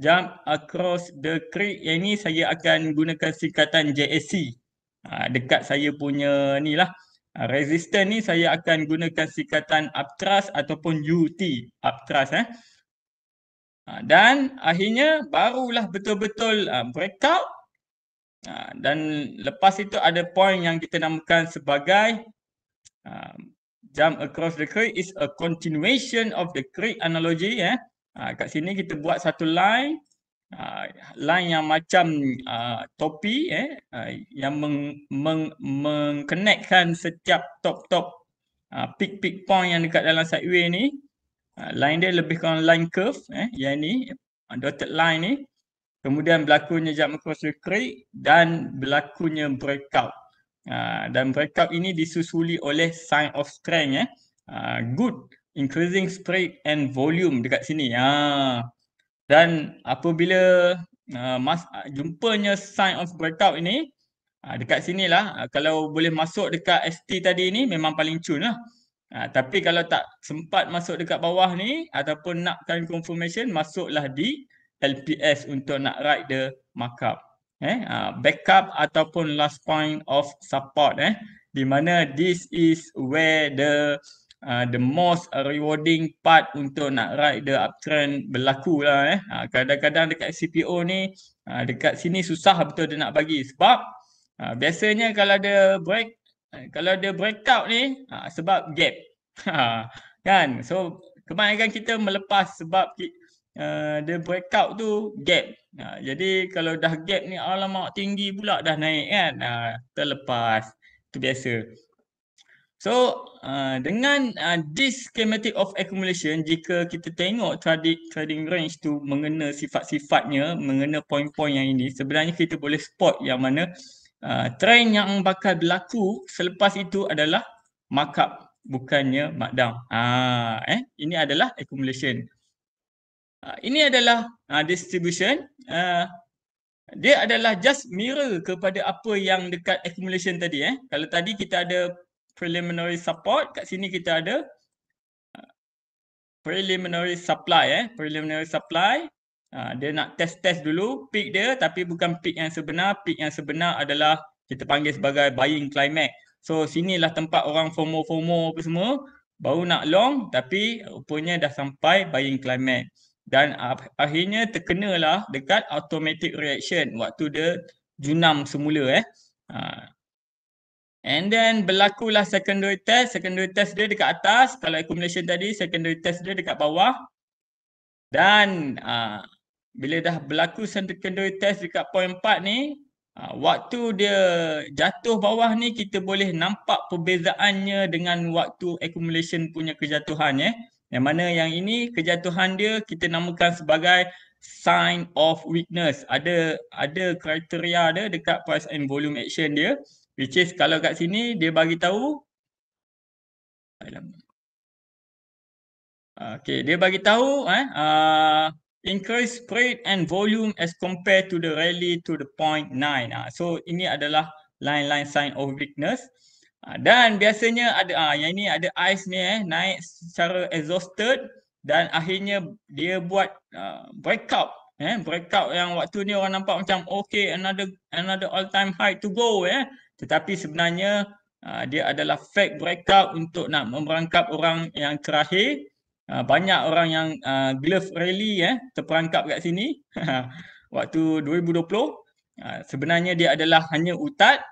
Jump across the creek yang ni saya akan gunakan singkatan JSC. Dekat saya punya ni lah. Resistance ni saya akan gunakan singkatan upthrust ataupun UT. Upthrust. Dan akhirnya barulah betul-betul breakout. Dan lepas itu ada point yang kita namakan sebagai jump across the creek is a continuation of the creek analogy. Kat sini kita buat satu line. Line yang macam topi yang mengkonekkan setiap top peak point yang dekat dalam sideway ni. Line dia lebih kurang line curve yang ni, dotted line ni. Kemudian berlakunya jump across the creek dan berlakunya breakout. Dan breakout ini disusuli oleh sign of strength. Good increasing spread and volume dekat sini. Dan apabila jumpanya sign of breakout ini, dekat sinilah kalau boleh masuk dekat ST tadi ni memang paling cun lah. Tapi kalau tak sempat masuk dekat bawah ni ataupun nakkan confirmation, masuklah di LPS untuk nak ride the markup. Backup ataupun last point of support. Di mana this is where the most rewarding part untuk nak ride the uptrend berlaku lah. Kadang-kadang dekat CPO ni, dekat sini susah betul dia nak bagi sebab biasanya kalau ada breakout ni sebab gap. Kan? So kebanyakan kita melepas sebab the breakout tu gap. Jadi kalau dah gap ni alamak tinggi pula dah naik kan. Terlepas. Itu biasa. So dengan this schematic of accumulation, jika kita tengok trading range tu mengena sifat-sifatnya, mengena point-point yang ini, sebenarnya kita boleh spot yang mana trend yang bakal berlaku selepas itu adalah markup, bukannya markdown. Ini adalah accumulation. Ini adalah distribution. Dia adalah just mirror kepada apa yang dekat accumulation tadi. Kalau tadi kita ada preliminary support, kat sini kita ada preliminary supply. Preliminary supply, dia nak test dulu peak dia, tapi bukan peak yang sebenar. Peak yang sebenar adalah kita panggil sebagai buying climax. So sinilah tempat orang FOMO apa semua baru nak long, tapi rupanya dah sampai buying climax. Dan akhirnya terkenalah dekat automatic reaction waktu dia junam semula. And then berlakulah secondary test. Secondary test dia dekat atas. Kalau accumulation tadi, secondary test dia dekat bawah. Dan bila dah berlaku secondary test dekat point 4 ni, waktu dia jatuh bawah ni kita boleh nampak perbezaannya dengan waktu accumulation punya kejatuhan. Yang mana yang ini kejatuhan dia kita namakan sebagai sign of weakness. Ada kriteria dia dekat price and volume action dia, which is kalau kat sini dia bagi tahu dia bagi tahu increase spread and volume as compared to the rally to the point 9. So ini adalah line sign of weakness. Dan biasanya ada yang ini ada ice ni naik secara exhausted dan akhirnya dia buat breakout. Breakout yang waktu ni orang nampak macam okay, another all time high to go. Tetapi sebenarnya dia adalah fake breakout untuk nak memperangkap orang yang terakhir. Banyak orang yang glove rally terperangkap kat sini waktu 2020. Sebenarnya dia adalah hanya utat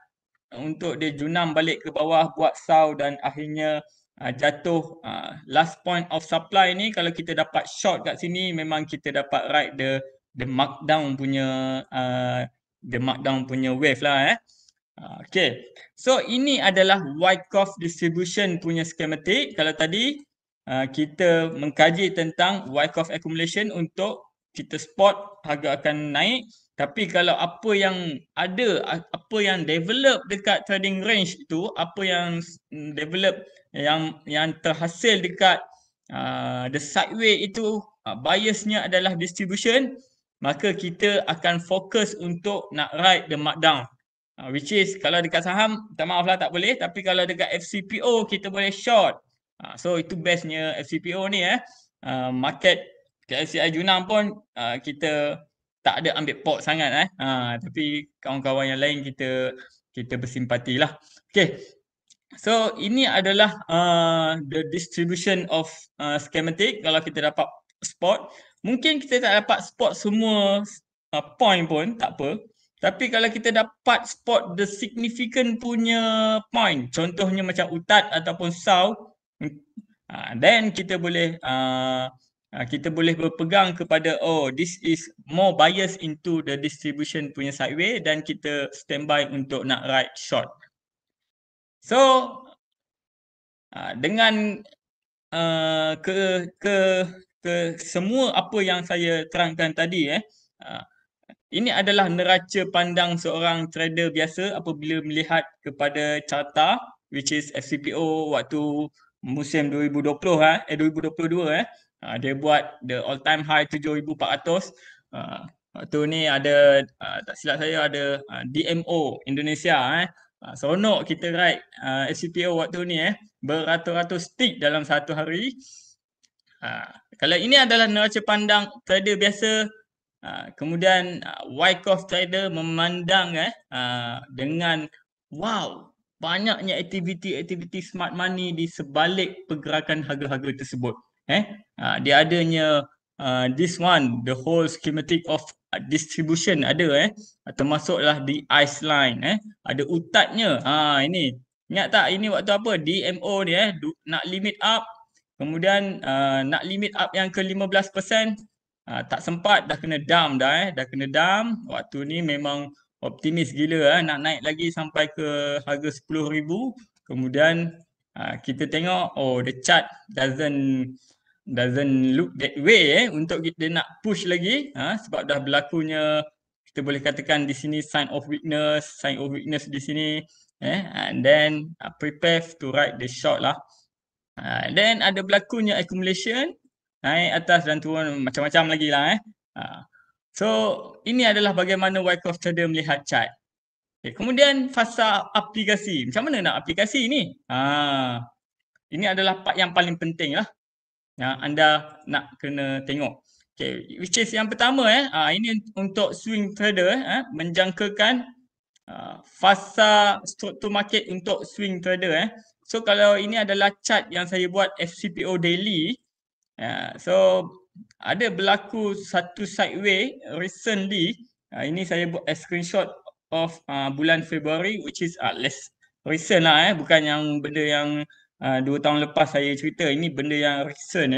untuk dia junam balik ke bawah, buat saw dan akhirnya jatuh last point of supply ni, kalau kita dapat short kat sini memang kita dapat ride the markdown punya wave lah. Okay, so ini adalah Wyckoff distribution punya schematic. Kalau tadi kita mengkaji tentang Wyckoff accumulation untuk kita spot harga akan naik. Tapi kalau apa yang ada, apa yang develop dekat trading range itu, apa yang develop yang terhasil dekat the sideway itu, biasnya adalah distribution, maka kita akan fokus untuk nak ride the markdown. Which is kalau dekat saham, minta maaf lah tak boleh, tapi kalau dekat FCPO kita boleh short. So itu bestnya FCPO ni market KLCI Junang pun kita tak ada ambil pot sangat tapi kawan-kawan yang lain kita bersimpati lah. Okay. So ini adalah the distribution of schematic. Kalau kita dapat spot, mungkin kita tak dapat spot semua point pun tak apa. Tapi kalau kita dapat spot the significant punya point, contohnya macam UTAT ataupun SAW, then kita boleh berpegang kepada this is more bias into the distribution punya sideway, dan kita standby untuk nak ride short. So dengan semua apa yang saya terangkan tadi ini adalah neraca pandang seorang trader biasa apabila melihat kepada carta, which is FCPO waktu musim 2022 dia buat the all time high 7,400. Waktu ni ada tak silap saya ada DMO Indonesia seronok kita ride FCPO waktu ni beratus-ratus stick dalam satu hari. Kalau ini adalah neraca pandang trader biasa, kemudian Wyckoff trader memandang dengan wow, banyaknya aktiviti smart money di sebalik pergerakan harga-harga tersebut. Dia adanya this one, the whole schematic of distribution ada termasuklah di ice line ada utatnya. Ini ingat tak, ini waktu apa DMO ni nak limit up, kemudian nak limit up yang ke 15%, tak sempat, dah kena dump dah kena dump. Waktu ni memang optimis gila nak naik lagi sampai ke harga 10,000. Kemudian kita tengok the chart doesn't look that way untuk kita nak push lagi sebab dah berlakunya, kita boleh katakan di sini sign of weakness di sini and then prepare to ride the short lah. Then ada berlakunya accumulation, naik atas dan turun macam-macam lagi lah So ini adalah bagaimana Wyckoff trader melihat chart. Okay, kemudian fasa aplikasi. Macam mana nak aplikasi ni? Ini adalah part yang paling penting lah yang anda nak kena tengok. Okay, which is yang pertama ini untuk swing trader menjangkakan fasa struktur market untuk swing trader So kalau ini adalah chart yang saya buat FCPO daily. So ada berlaku satu sideway recently. Ini saya buat screenshot of bulan Februari, which is less recent lah bukan yang benda yang 2 tahun lepas saya cerita. Ini benda yang recent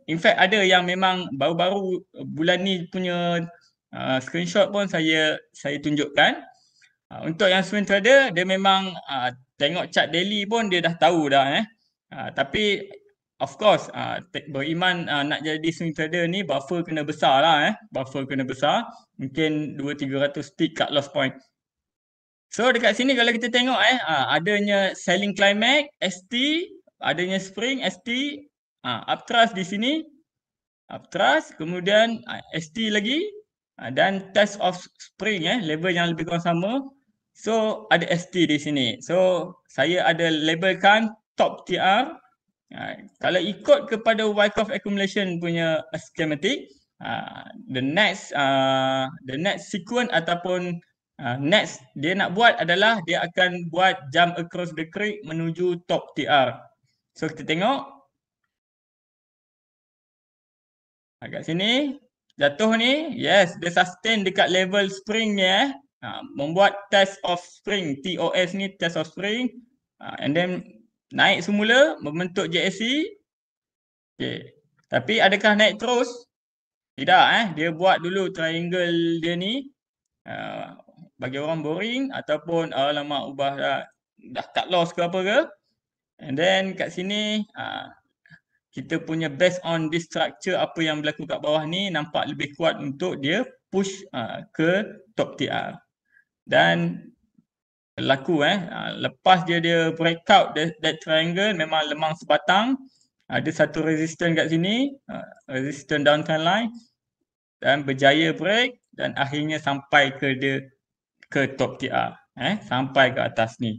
In fact ada yang memang baru-baru bulan ni punya screenshot pun saya tunjukkan. Untuk yang swing trader, dia memang tengok chart daily pun dia dah tahu dah tapi of course beriman nak jadi swing trader ni buffer kena besar lah buffer kena besar, mungkin 200-300 stick cut loss point. So dekat sini kalau kita tengok adanya selling climax ST, adanya spring ST, uptrust di sini, uptrust, kemudian ST lagi dan test of spring level yang lebih kurang sama. So ada ST di sini. So saya ada labelkan top TR. Kalau ikut kepada Wyckoff accumulation punya schematic, the next sequence ataupun next dia nak buat adalah dia akan buat jump across the creek menuju top TR. So kita tengok kat sini jatuh ni, yes, dia sustain dekat level spring ni membuat test of spring, TOS ni test of spring, and then naik semula membentuk JSC. Okey. Tapi adakah naik terus? Tidak. Dia buat dulu triangle dia ni. Bagi orang boring ataupun alamak ubah dah cut loss ke apa ke. And then kat sini kita punya based on this structure apa yang berlaku kat bawah ni nampak lebih kuat untuk dia push ke top TR. Dan berlaku lepas dia breakout that triangle memang lemang sebatang. Ada satu resistance kat sini, resistance downtrend line dan berjaya break dan akhirnya sampai ke top TR, sampai ke atas ni.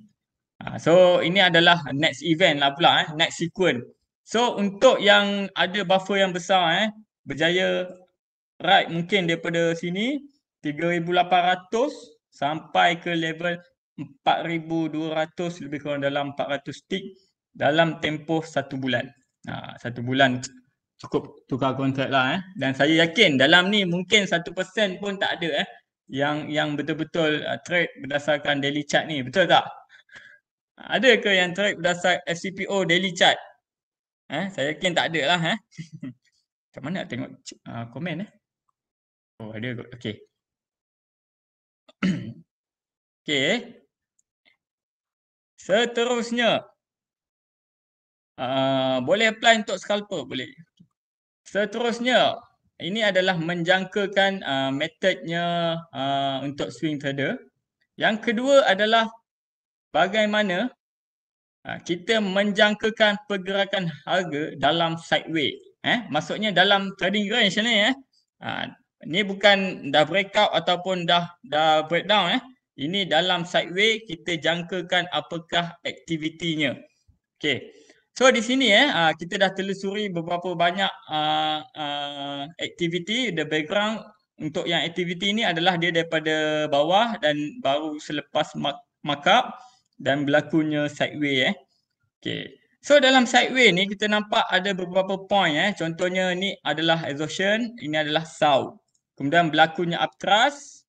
So ini adalah next event lah pula, next sequence. So untuk yang ada buffer yang besar, berjaya right mungkin daripada sini 3,800 sampai ke level 4,200, lebih kurang dalam 400 tick dalam tempoh 1 bulan. 1 bulan cukup tukar kontrak lah. Dan saya yakin dalam ni mungkin 1% pun tak ada yang betul-betul trade berdasarkan daily chart ni. Betul tak? Ada ke yang trade berdasar FCPO daily chart? Saya yakin tak ada lah. Macam mana nak tengok komen Oh ada kot. Okey. Okey. Seterusnya. Boleh apply untuk scalper? Boleh. Seterusnya. Ini adalah menjangkakan metodnya untuk swing trader. Yang kedua adalah bagaimana kita menjangkakan pergerakan harga dalam sideway. Maksudnya dalam trading range ni. Ni bukan dah breakout ataupun dah breakdown. Ini dalam sideway kita jangkakan apakah aktivitinya. Okey. So di sini kita dah telusuri beberapa banyak aktiviti. The background untuk yang aktiviti ni adalah dia daripada bawah dan baru selepas markup dan berlakunya sideway. Okey. So dalam sideway ni kita nampak ada beberapa point. Contohnya ni adalah exhaustion, ini adalah SAU. Kemudian berlakunya upthrust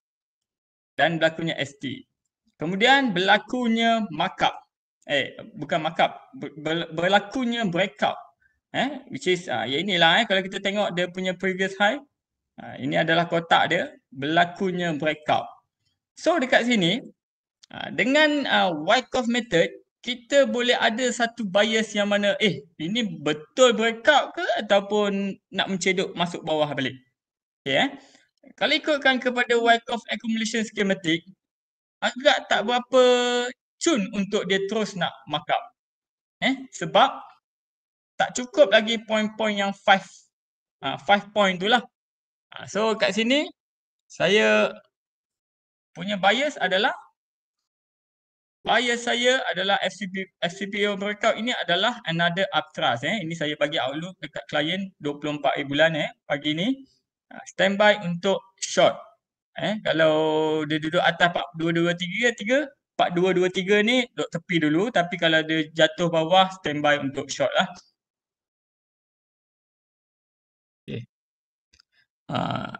dan berlakunya ST. Kemudian berlakunya markup. Bukan markup, berlakunya breakout. Which is ya inilah kalau kita tengok dia punya previous high. Ini adalah kotak dia, berlakunya breakout. So dekat sini dengan Wyckoff method kita boleh ada satu bias yang mana ini betul breakout ke ataupun nak mencedok masuk bawah balik. Okay, kalau ikutkan kepada Wyckoff accumulation schematic agak tak berapa cun untuk dia terus nak markup. Sebab tak cukup lagi point-point yang 5 point tu lah. So kat sini saya punya bias adalah saya adalah FCPO breakout ini adalah another upthrust. Ini saya bagi outlook dekat klien 24 bulan pagi ni. Standby untuk short. Kalau dia duduk atas 4223 4223 ni duduk tepi dulu, tapi kalau dia jatuh bawah standby untuk short lah. Okay.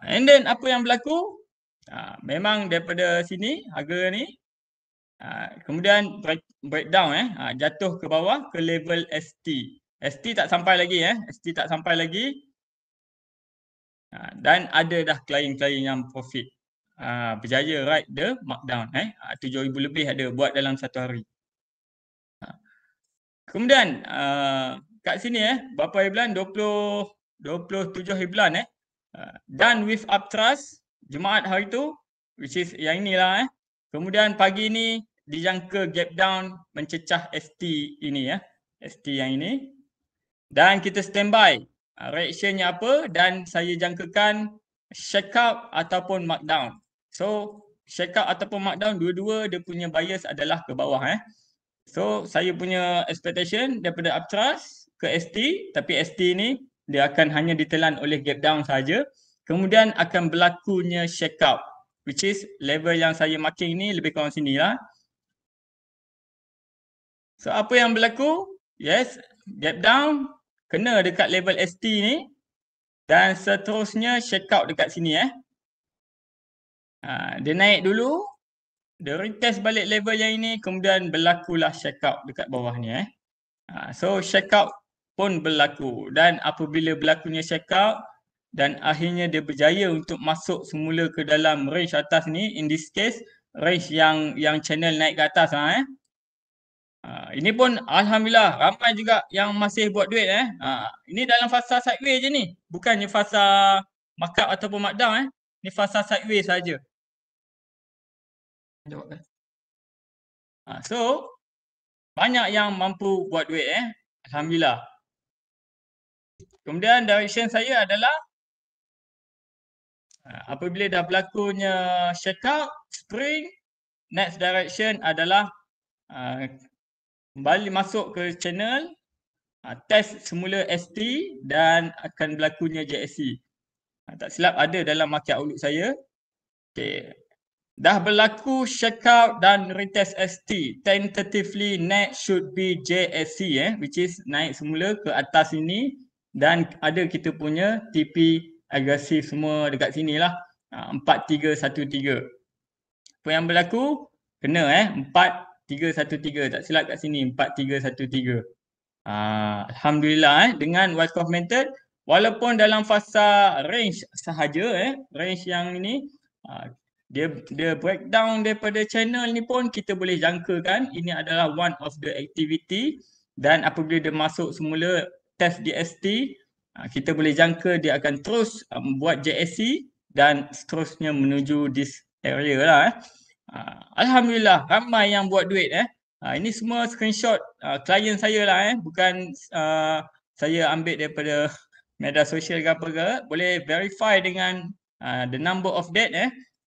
And then apa yang berlaku? Memang daripada sini harga ni kemudian breakdown jatuh ke bawah ke level ST. ST tak sampai lagi ST tak sampai lagi. Dan ada dah klien-klien yang profit. Berjaya ride the markdown 7,000 lebih ada buat dalam satu hari. Kemudian kat sini berapa hari bulan? 27 hari bulan done with upthrust Jumaat hari tu, which is yang inilah Kemudian pagi ni dijangka gap down mencecah ST ini ST yang ini. Dan kita standby reactionnya apa dan saya jangkakan shake out ataupun markdown. So shake out ataupun markdown dua-dua dia punya bias adalah ke bawah So saya punya expectation daripada upthrust ke ST, tapi ST ni dia akan hanya ditelan oleh gap down saja. Kemudian akan berlakunya shake out, which is level yang saya marking ni lebih kurang sini lah. So apa yang berlaku? Yes, gap down kena dekat level ST ni dan seterusnya shake out dekat sini dia naik dulu, dia retest balik level yang ini, kemudian berlakulah shake out dekat bawah ni So check out pun berlaku, dan apabila berlakunya check out dan akhirnya dia berjaya untuk masuk semula ke dalam range atas ni, in this case range yang channel naik ke atas ini pun alhamdulillah ramai juga yang masih buat duit ini dalam fasa sideways je ni, bukannya fasa markup ataupun markdown ni fasa sideways saja. So banyak yang mampu buat duit alhamdulillah. Kemudian direction saya adalah apabila dah berlakunya check out, spring, next direction adalah kembali masuk ke channel, test semula ST dan akan berlakunya JSC. Tak silap ada dalam market outlook saya. Okay. Dah berlaku check out dan retest ST. Tentatively next should be JSC which is naik semula ke atas ini, dan ada kita punya TP agresif semua dekat sini lah. 4313. Apa yang berlaku? Kena 4313. Tak silap kat sini 4313. Alhamdulillah dengan Wyckoff method, walaupun dalam fasa range sahaja range yang ini dia breakdown daripada channel ni pun kita boleh jangkakan ini adalah one of the activity, dan apabila dia masuk semula test di ST, kita boleh jangka dia akan terus buat JSC dan seterusnya menuju this area lah Alhamdulillah ramai yang buat duit ini semua screenshot klien saya lah bukan saya ambil daripada media sosial ke apa ke. Boleh verify dengan the number of that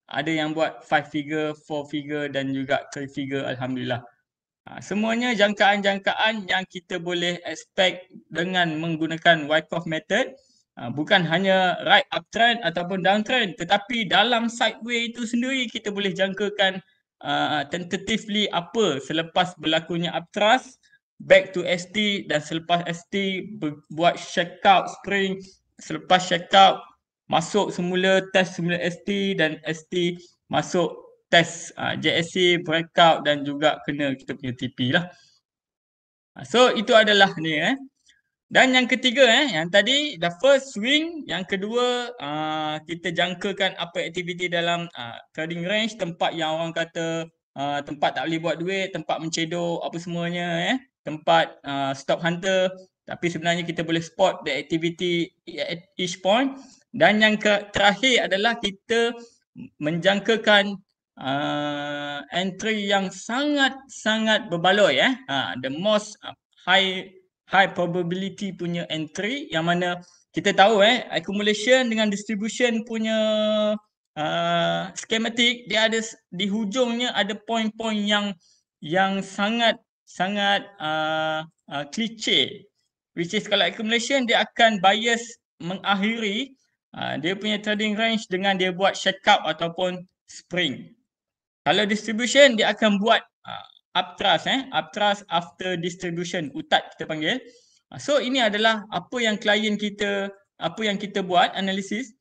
ada yang buat 5 figure, 4 figure dan juga 3 figure alhamdulillah. Semuanya jangkaan-jangkaan yang kita boleh expect dengan menggunakan Wyckoff method. Bukan hanya right uptrend ataupun downtrend, tetapi dalam sideway itu sendiri kita boleh jangkakan tentatively apa selepas berlakunya upthrust, back to ST, dan selepas ST buat check out spring, selepas check out masuk semula test semula ST, dan ST masuk test JSC, breakout dan juga kena kita punya TP lah. So itu adalah ni Dan yang ketiga yang tadi the first swing, yang kedua kita jangkakan apa aktiviti dalam trading range, tempat yang orang kata tempat tak boleh buat duit, tempat mencedok apa semuanya tempat stop hunter, tapi sebenarnya kita boleh spot the activity at each point. Dan yang terakhir adalah kita menjangkakan entry yang sangat berbaloi the most high probability punya entry, yang mana kita tahu accumulation dengan distribution punya schematic, dia ada di hujungnya ada point-point yang sangat cliche, which is kalau accumulation dia akan bias mengakhiri dia punya trading range dengan dia buat check out ataupun spring. Kalau distribution dia akan buat upthrust upthrust after distribution, utat kita panggil. So ini adalah apa yang klien kita, apa yang kita buat analisis.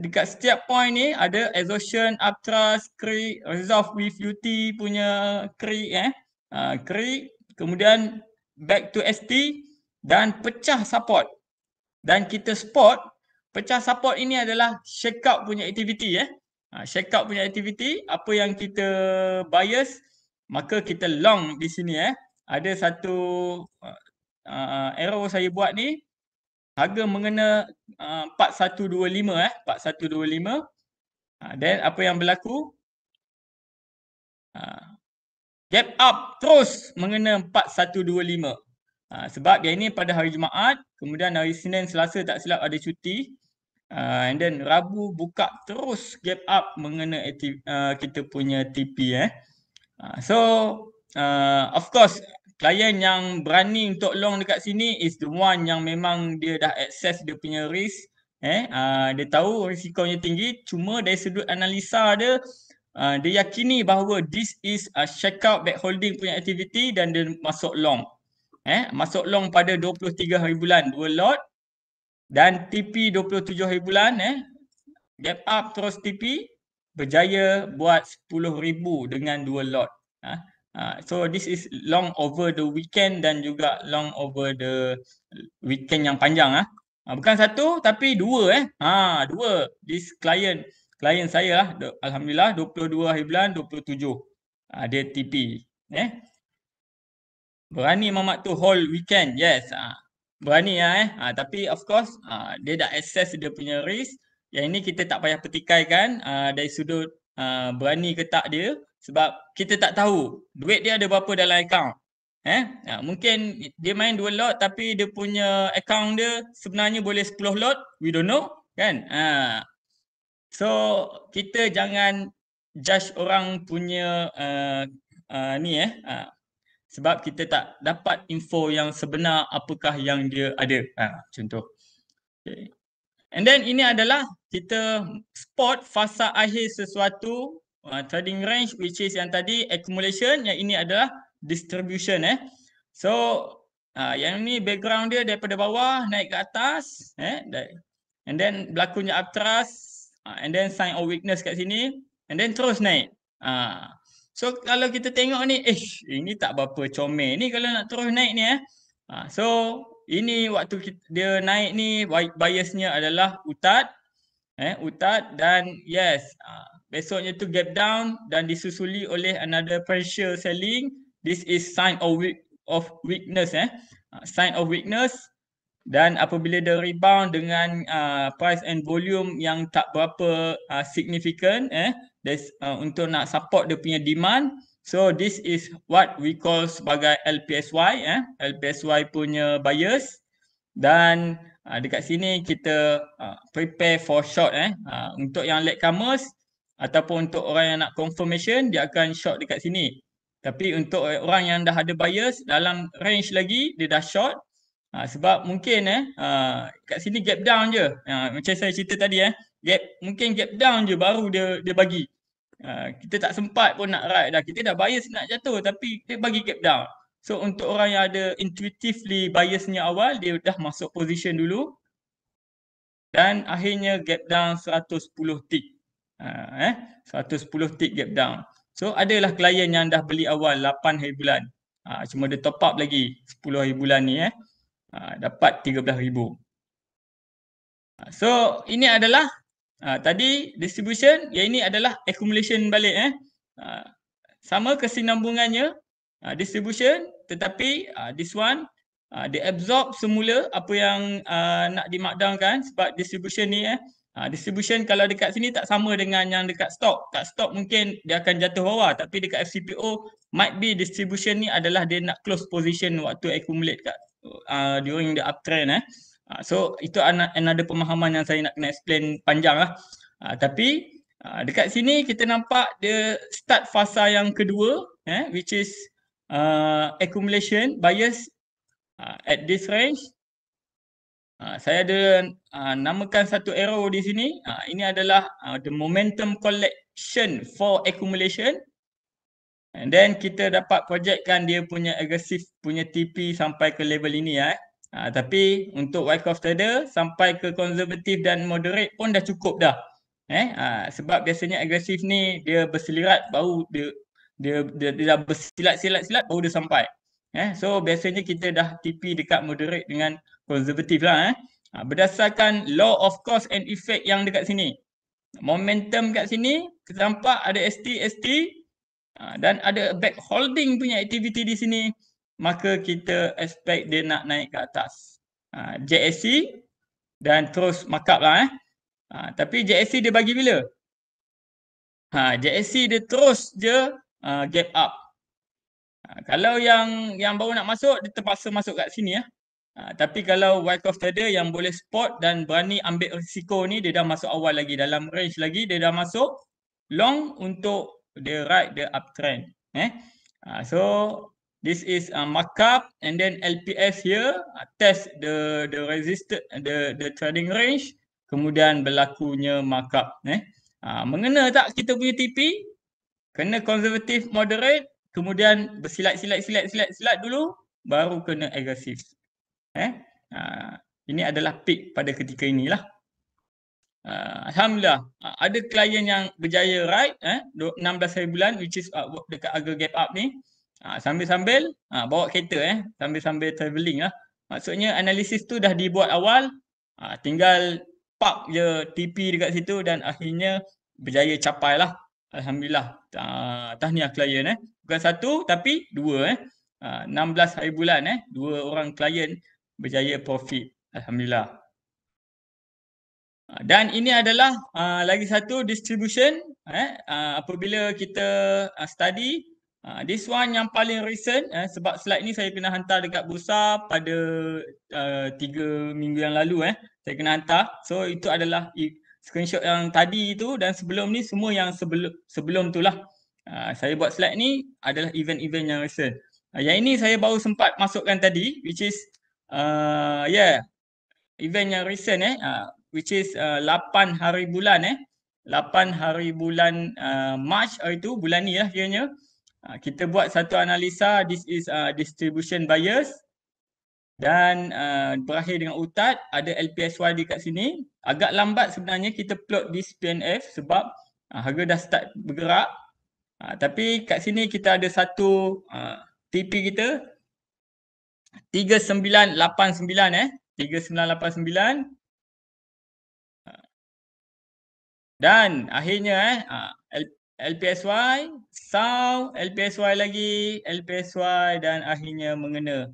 Dekat setiap point ni ada exhaustion, upthrust, creep, resolve with UT punya creep creep, kemudian back to ST dan pecah support. Dan kita spot pecah support ini adalah shakeout punya aktiviti shakeout punya aktiviti, apa yang kita bias, maka kita long di sini ada satu arrow saya buat ni, harga mengena 4125 4125. Dan apa yang berlaku, gap up terus mengena 4125. Sebab dia ini pada hari Jumaat, kemudian hari Senin, Selasa tak silap ada cuti. And then Rabu buka terus gap up mengena kita punya TP So of course klien yang berani untuk long dekat sini is the one yang memang dia dah access dia punya risk dia tahu risikonya tinggi, cuma dari sudut analisa dia dia yakini bahawa this is a check out back holding punya aktiviti, dan dia masuk long masuk long pada 23 hari bulan 2 lot, dan TP 27 hari bulan gap up terus TP berjaya buat 10,000 dengan 2 lot. So this is long over the weekend dan juga long over the weekend yang panjang. Bukan satu tapi dua. Dua. This klien saya lah, alhamdulillah 22 hari bulan 27. Dia TP. Berani Mamat tu whole weekend. Yes. Berani lah. Tapi of course dia dah assess dia punya risk. Yang ini kita tak payah petikaikan dari sudut berani ke tak dia. Sebab kita tak tahu duit dia ada berapa dalam account. Mungkin dia main 2 lot tapi dia punya account dia sebenarnya boleh 10 lot. We don't know. Kan? So kita jangan judge orang punya sebab kita tak dapat info yang sebenar apakah yang dia ada. Contoh. Okay. And then ini adalah kita spot fasa akhir sesuatu trading range, which is yang tadi accumulation, yang ini adalah distribution. So yang ni background dia daripada bawah naik ke atas, and then berlakunya upthrust, and then sign of weakness kat sini, and then terus naik. So kalau kita tengok ni, ini tak berapa comel ni kalau nak terus naik ni. So ini waktu dia naik ni, biasnya adalah utat. Utat dan yes, besoknya tu gap down dan disusuli oleh another pressure selling. This is sign of weakness. Sign of weakness. Dan apabila dia rebound dengan price and volume yang tak berapa significant, untuk nak support dia punya demand. So this is what we call sebagai LPSY, LPSY punya bias. Dan dekat sini kita prepare for short. Untuk yang latecomers ataupun untuk orang yang nak confirmation, dia akan short dekat sini. Tapi untuk orang yang dah ada bias dalam range lagi, dia dah short. Sebab mungkin kat sini gap down je. Macam saya cerita tadi, mungkin gap down je baru dia bagi. Kita tak sempat pun nak ride dah. Kita dah bias nak jatuh tapi dia bagi gap down. So untuk orang yang ada intuitively biasnya awal, dia dah masuk position dulu. Dan akhirnya gap down 110 tick. 110 tick gap down. So adalah klien yang dah beli awal 8 hari bulan. Cuma dia top up lagi 10 hari bulan ni. Dapat 13,000. So ini adalah tadi distribution, yang ini adalah accumulation balik. Sama kesinambungannya distribution, tetapi this one dia absorb semula apa yang nak di-markdownkan. Sebab distribution ni distribution kalau dekat sini tak sama dengan yang dekat stock. Kat stock mungkin dia akan jatuh bawah, tapi dekat FCPO might be distribution ni adalah dia nak close position waktu accumulate kat during the uptrend. So itu another pemahaman yang saya nak kena explain panjang lah. Tapi dekat sini kita nampak dia start fasa yang kedua, which is accumulation bias at this range. Saya ada namakan satu arrow di sini. Ini adalah the momentum collection for accumulation. And then kita dapat projectkan dia punya aggressive punya TP sampai ke level ini. Tapi untuk Wyckoff trader sampai ke konservatif dan moderate pun dah cukup dah. Sebab biasanya agresif ni dia berselirat baru dia dah bersilat-silat baru dia sampai. So biasanya kita dah TP dekat moderate dengan konservatif lah. Berdasarkan law of cause and effect yang dekat sini. Momentum kat sini kita nampak ada ST dan ada back holding punya aktiviti di sini. Maka kita expect dia nak naik ke atas. JSC dan terus markup lah. Tapi JSC dia bagi bila? JSC dia terus je gap up. Kalau yang baru nak masuk, dia terpaksa masuk kat sini. Tapi kalau Wyckoff trader yang boleh spot dan berani ambil risiko ni, dia dah masuk awal lagi. Dalam range lagi, dia dah masuk long untuk dia ride the uptrend. So this is markup and then LPS here test the resistance, the trading range, kemudian berlakunya markup. Mengena tak kita punya TP? Kena konservatif moderate, kemudian bersilat dulu, baru kena agresif. Ini adalah peak pada ketika inilah. Alhamdulillah ada klien yang berjaya ride 16 hari bulan, which is dekat harga gap up ni. Sambil-sambil bawa kereta sambil-sambil travelling lah. Maksudnya analisis tu dah dibuat awal, tinggal park je TP dekat situ dan akhirnya berjaya capai lah. Alhamdulillah. Tahniah klien Bukan satu tapi dua 16 hari bulan dua orang klien berjaya profit. Alhamdulillah. Dan ini adalah lagi satu distribution apabila kita study this one yang paling recent sebab slide ni saya kena hantar dekat bursa pada 3 minggu yang lalu saya kena hantar. So itu adalah screenshot yang tadi itu dan sebelum ni semua yang sebelum tu lah. Saya buat slide ni adalah event-event yang recent. Yang ini saya baru sempat masukkan tadi which is event yang recent which is 8 hari bulan 8 hari bulan March itu bulan ni lah kiranya. Kita buat satu analisa, this is distribution bias dan berakhir dengan UTAD, ada LPSY dekat sini. Agak lambat sebenarnya kita plot this PNF sebab harga dah start bergerak. Tapi kat sini kita ada satu TP kita 3989 3989 dan akhirnya LPSY, SAW, LPSY lagi, LPSY dan akhirnya mengena.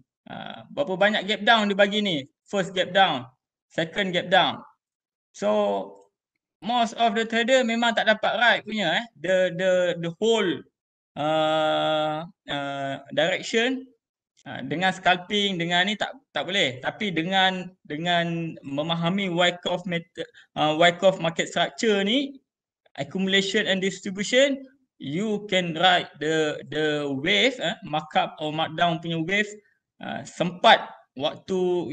Berapa banyak gap down dia bagi ni? First gap down, second gap down. So most of the trader memang tak dapat right punya the whole direction. Dengan scalping dengan ni tak boleh, tapi dengan memahami Wyckoff method, Wyckoff market structure ni, accumulation and distribution, you can ride the wave markup or markdown punya wave sempat waktu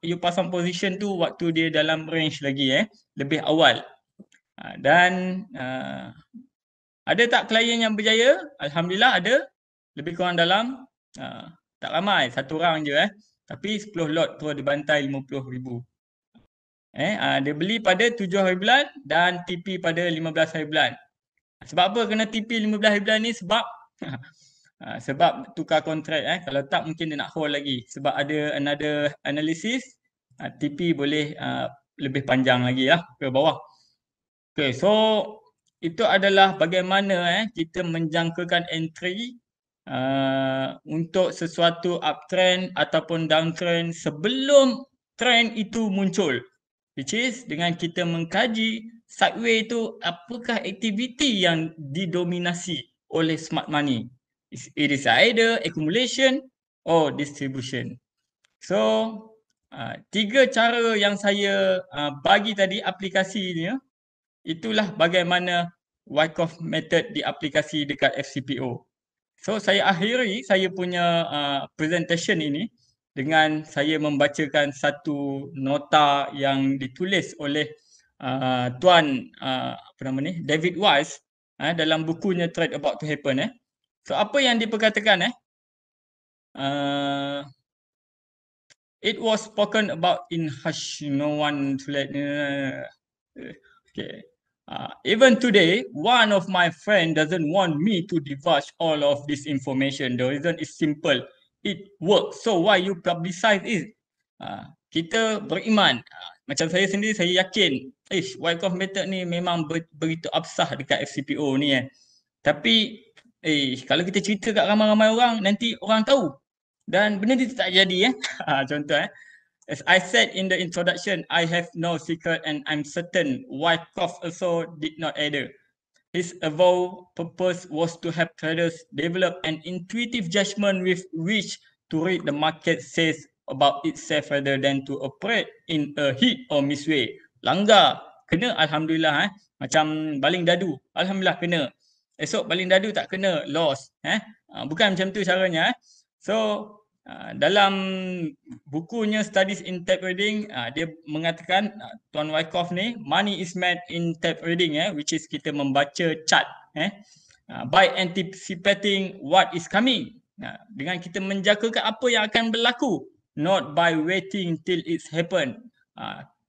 you pasang position tu waktu dia dalam range lagi lebih awal. Dan ada tak klien yang berjaya? Alhamdulillah ada, lebih kurang dalam tak ramai, satu orang je tapi 10 lot terus dibantai 50,000. Dia beli pada 7 hari bulan dan TP pada 15 hari bulan. Sebab apa kena TP 15 hari bulan ni? Sebab sebab tukar kontrak kalau tak mungkin dia nak hold lagi sebab ada another analysis TP boleh lebih panjang lagi ke bawah. Okay, so itu adalah bagaimana kita menjangkakan entry untuk sesuatu uptrend ataupun downtrend sebelum trend itu muncul, which is dengan kita mengkaji sideway itu apakah aktiviti yang didominasi oleh smart money. It is either accumulation or distribution. So 3 cara yang saya bagi tadi aplikasinya, itulah bagaimana Wyckoff method diaplikasi dekat FCPO. So saya akhiri saya punya presentation ini dengan saya membacakan satu nota yang ditulis oleh Tuan David Weiss dalam bukunya Trade About to Happen. So apa yang diperkatakan it was spoken about in hush, no one to let okay. Even today, one of my friend doesn't want me to divulge all of this information. The reason is simple. It works. So why you publicize it? Kita beriman. Macam saya sendiri, saya yakin Wyckoff method ni memang begitu absah dekat FCPO ni Tapi kalau kita cerita kat ramai-ramai orang, nanti orang tahu. Dan benda ni tak jadi contoh as I said in the introduction, I have no secret and I'm certain Wyckoff also did not either. His avowed purpose was to help traders develop an intuitive judgment with which to read the market says about itself rather than to operate in a hit or miss way. Langgar, kena Alhamdulillah Macam baling dadu, Alhamdulillah kena. Esok baling dadu tak kena, loss. Bukan macam tu caranya So dalam bukunya Studies in Tape Reading, dia mengatakan Tuan Wyckoff ni, money is made in tape reading which is kita membaca chart by anticipating what is coming. Dengan kita menjangkakan apa yang akan berlaku, not by waiting till it's happen.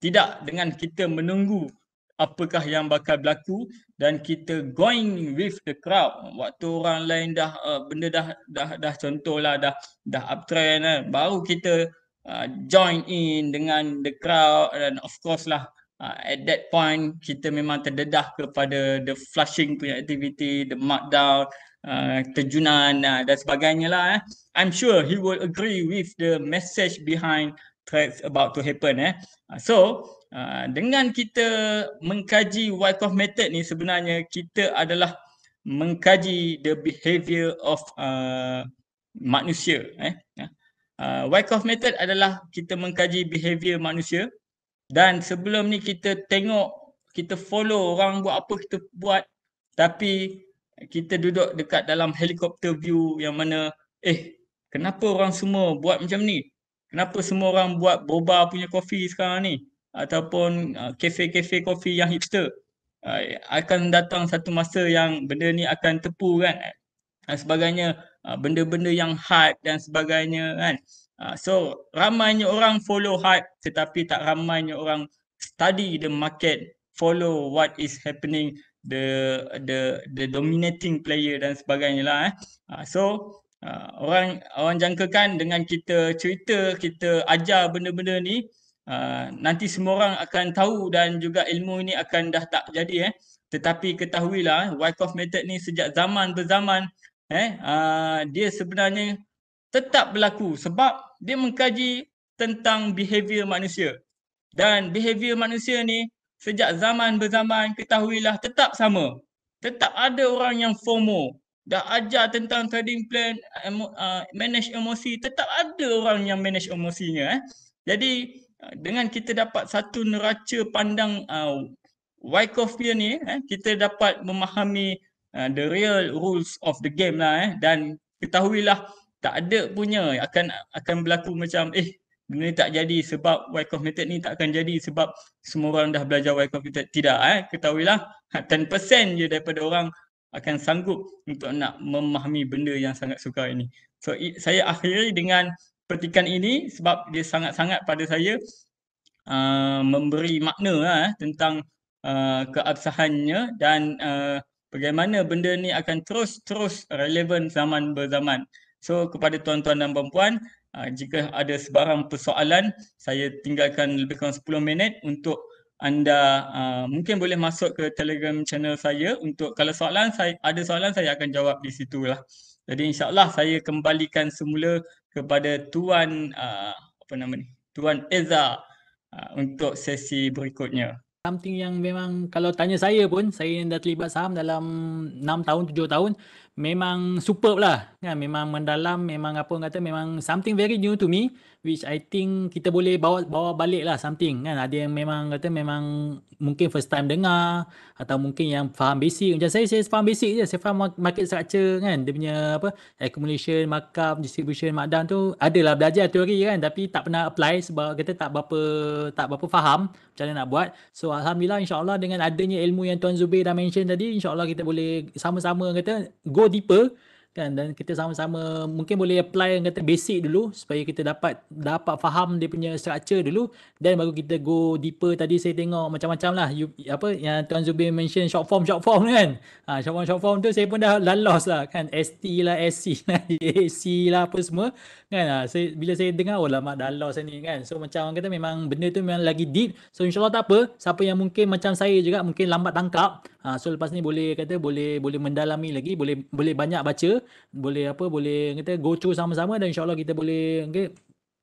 Tidak dengan kita menunggu apakah yang bakal berlaku dan kita going with the crowd. Waktu orang lain dah benda dah contohlah dah uptrend baru kita join in dengan the crowd, dan of course lah at that point kita memang terdedah kepada the flushing punya activity, the markdown, terjunan dan sebagainya lah. I'm sure he will agree with the message behind threats about to happen. So dengan kita mengkaji Wyckoff method ni, sebenarnya kita adalah mengkaji the behavior of manusia. Wyckoff method adalah kita mengkaji behavior manusia, dan sebelum ni kita tengok, kita follow orang buat apa kita buat, tapi kita duduk dekat dalam helicopter view yang mana kenapa orang semua buat macam ni? Kenapa semua orang buat boba punya kopi sekarang ni? Ataupun kafe-kafe kopi yang hipster? Akan datang satu masa yang benda ni akan tepu kan? Dan sebagainya, benda-benda yang hype dan sebagainya kan? So ramainya orang follow hype, tetapi tak ramainya orang study the market, follow what is happening, the dominating player dan sebagainya lah. So orang jangkakan dengan kita cerita, kita ajar benda-benda ni, nanti semua orang akan tahu dan juga ilmu ini akan dah tak jadi. Tetapi ketahuilah Wyckoff method ni sejak zaman berzaman dia sebenarnya tetap berlaku sebab dia mengkaji tentang behavior manusia. Dan behavior manusia ni sejak zaman berzaman, ketahuilah tetap sama. Tetap ada orang yang FOMO. Dah ajar tentang trading plan, manage emosi, tetap ada orang yang manage emosinya. Jadi dengan kita dapat satu neraca pandang Wyckoff ni, kita dapat memahami the real rules of the game lah. Dan ketahuilah tak ada punya akan berlaku macam benda ni tak jadi sebab Wyckoff method ni tak akan jadi sebab semua orang dah belajar Wyckoff method. Tidak. Ketahuilah 10% je daripada orang akan sanggup untuk nak memahami benda yang sangat sukar ini. So saya akhiri dengan petikan ini sebab dia sangat-sangat pada saya memberi makna tentang keabsahannya dan bagaimana benda ni akan terus relevan zaman berzaman. So kepada tuan-tuan dan puan-puan, jika ada sebarang persoalan, saya tinggalkan lebih kurang 10 minit untuk anda mungkin boleh masuk ke Telegram channel saya untuk kalau ada soalan saya akan jawab di situlah. Jadi insya-Allah saya kembalikan semula kepada Tuan Tuan Eza untuk sesi berikutnya. Something yang memang kalau tanya saya pun, saya yang dah terlibat saham dalam 6 tahun, 7 tahun, memang superb lah kan, memang mendalam, memang apa orang kata, memang something very new to me, which I think kita boleh bawa balik lah something kan. Ada yang memang kata memang mungkin first time dengar, atau mungkin yang faham basic. Macam saya faham basic je, saya faham market structure kan, dia punya apa, accumulation, markup, distribution, markdown tu adalah belajar teori kan, tapi tak pernah apply sebab kita tak berapa faham macam mana nak buat. So alhamdulillah, insyaAllah dengan adanya ilmu yang Tuan Zubir dah mention tadi, insyaAllah kita boleh sama-sama kata go deeper kan, dan kita sama-sama mungkin boleh apply yang kata basic dulu supaya kita dapat faham dia punya structure dulu, dan baru kita go deeper. Tadi saya tengok macam-macam lah apa yang Tuan Zubir mention short form kan. Short form tu saya pun dah lost lah kan, ST lah, SC lah, AC lah apa semua kan. Bila saya dengar, oh lama dah lost ni kan. So macam orang kata memang benda tu memang lagi deep. So insyaAllah tak apa, siapa yang mungkin macam saya juga mungkin lambat tangkap, so lepas ni boleh mendalami lagi, boleh banyak baca, boleh kata go through sama-sama, dan insyaAllah kita boleh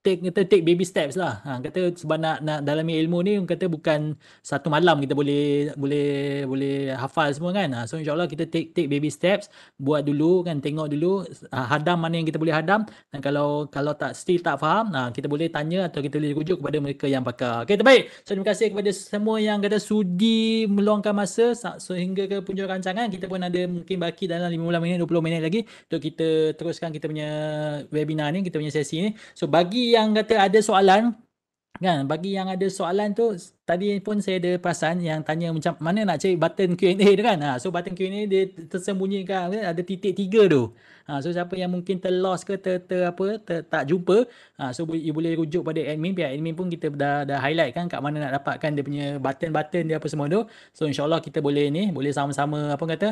take baby steps lah. Kata sebab nak dalami ilmu ni, kata bukan satu malam kita boleh hafal semua kan. So insyaAllah kita take baby steps, buat dulu kan, tengok dulu hadam mana yang kita boleh hadam, dan kalau still tak faham, kita boleh tanya atau kita boleh rujuk kepada mereka yang pakar. Okay, terbaik. So terima kasih kepada semua yang kata sudi meluangkan masa sehingga ke penjuru rancangan. Kita pun ada mungkin baki dalam 15 minit, 20 minit lagi untuk kita teruskan kita punya webinar ni, kita punya sesi ni. So bagi yang kata ada soalan, Kan bagi yang ada soalan tu tadi pun saya ada perasan yang tanya macam mana nak cari button Q&A tu kan. So button Q&A dia tersembunyikan ada titik 3 tu. So siapa yang mungkin terlost ke tak jumpa, so you boleh rujuk pada admin, pihak admin pun kita dah highlight kan kat mana nak dapatkan dia punya button-button dia apa semua tu. So insyaallah kita boleh boleh sama-sama apa kata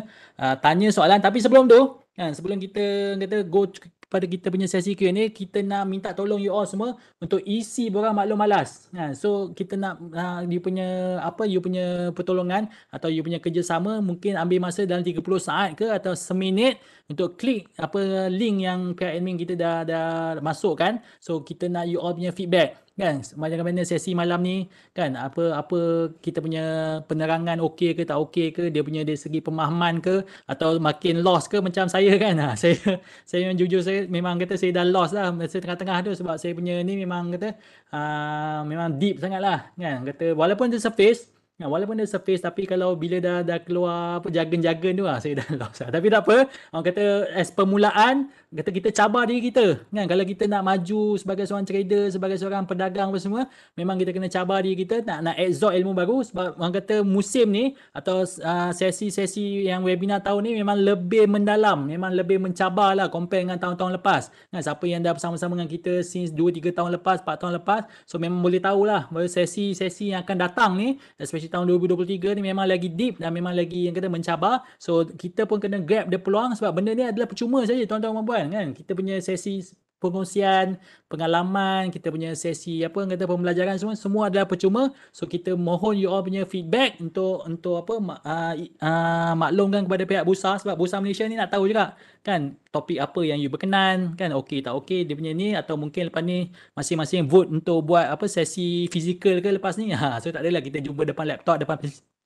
tanya soalan, tapi sebelum tu kan sebelum kita kata go pada kita punya sesi Q&A, kita nak minta tolong you all semua untuk isi borang maklum malas. So kita nak you punya pertolongan atau you punya kerjasama, mungkin ambil masa dalam 30 saat ke atau seminit untuk klik link yang pihak admin kita dah masukkan. So kita nak you all punya feedback kan, macam mana sesi malam ni kan, apa kita punya penerangan okey ke tak okey ke, dia punya dari segi pemahaman ke atau makin lost ke macam saya kan. Saya memang jujur, saya memang kata saya dah lost lah masa tengah-tengah tu sebab saya punya ni memang kata memang deep sangat lah kan, kata walaupun dia surface tapi kalau bila dah keluar jargon-jargon tu saya dah lost lah. Tapi tak apa, orang kata as permulaan, kata kita cabar diri kita kan, kalau kita nak maju sebagai seorang trader, sebagai seorang pedagang apa semua, memang kita kena cabar diri kita nak absorb ilmu baru. Sebab orang kata musim ni atau sesi-sesi yang webinar tahun ni memang lebih mendalam, memang lebih mencabar lah compare dengan tahun-tahun lepas kan. Siapa yang dah bersama-sama dengan kita since 2-3 tahun lepas, 4 tahun lepas, so memang boleh tahulah bahawa sesi-sesi yang akan datang ni, especially tahun 2023 ni memang lagi deep dan memang lagi yang kata mencabar. So kita pun kena grab the peluang sebab benda ni adalah percuma saja tuan-tuan dan puan kan. Kita punya sesi pengkongsian pengalaman, kita punya sesi pembelajaran semua adalah percuma. So kita mohon you all punya feedback untuk maklumkan kepada pihak Bursa, sebab Bursa Malaysia ni nak tahu juga kan topik apa yang you berkenan kan, okey tak okey dia punya ni, atau mungkin lepas ni masing-masing vote untuk buat sesi fizikal ke lepas ni. So tak adalah kita jumpa depan laptop, depan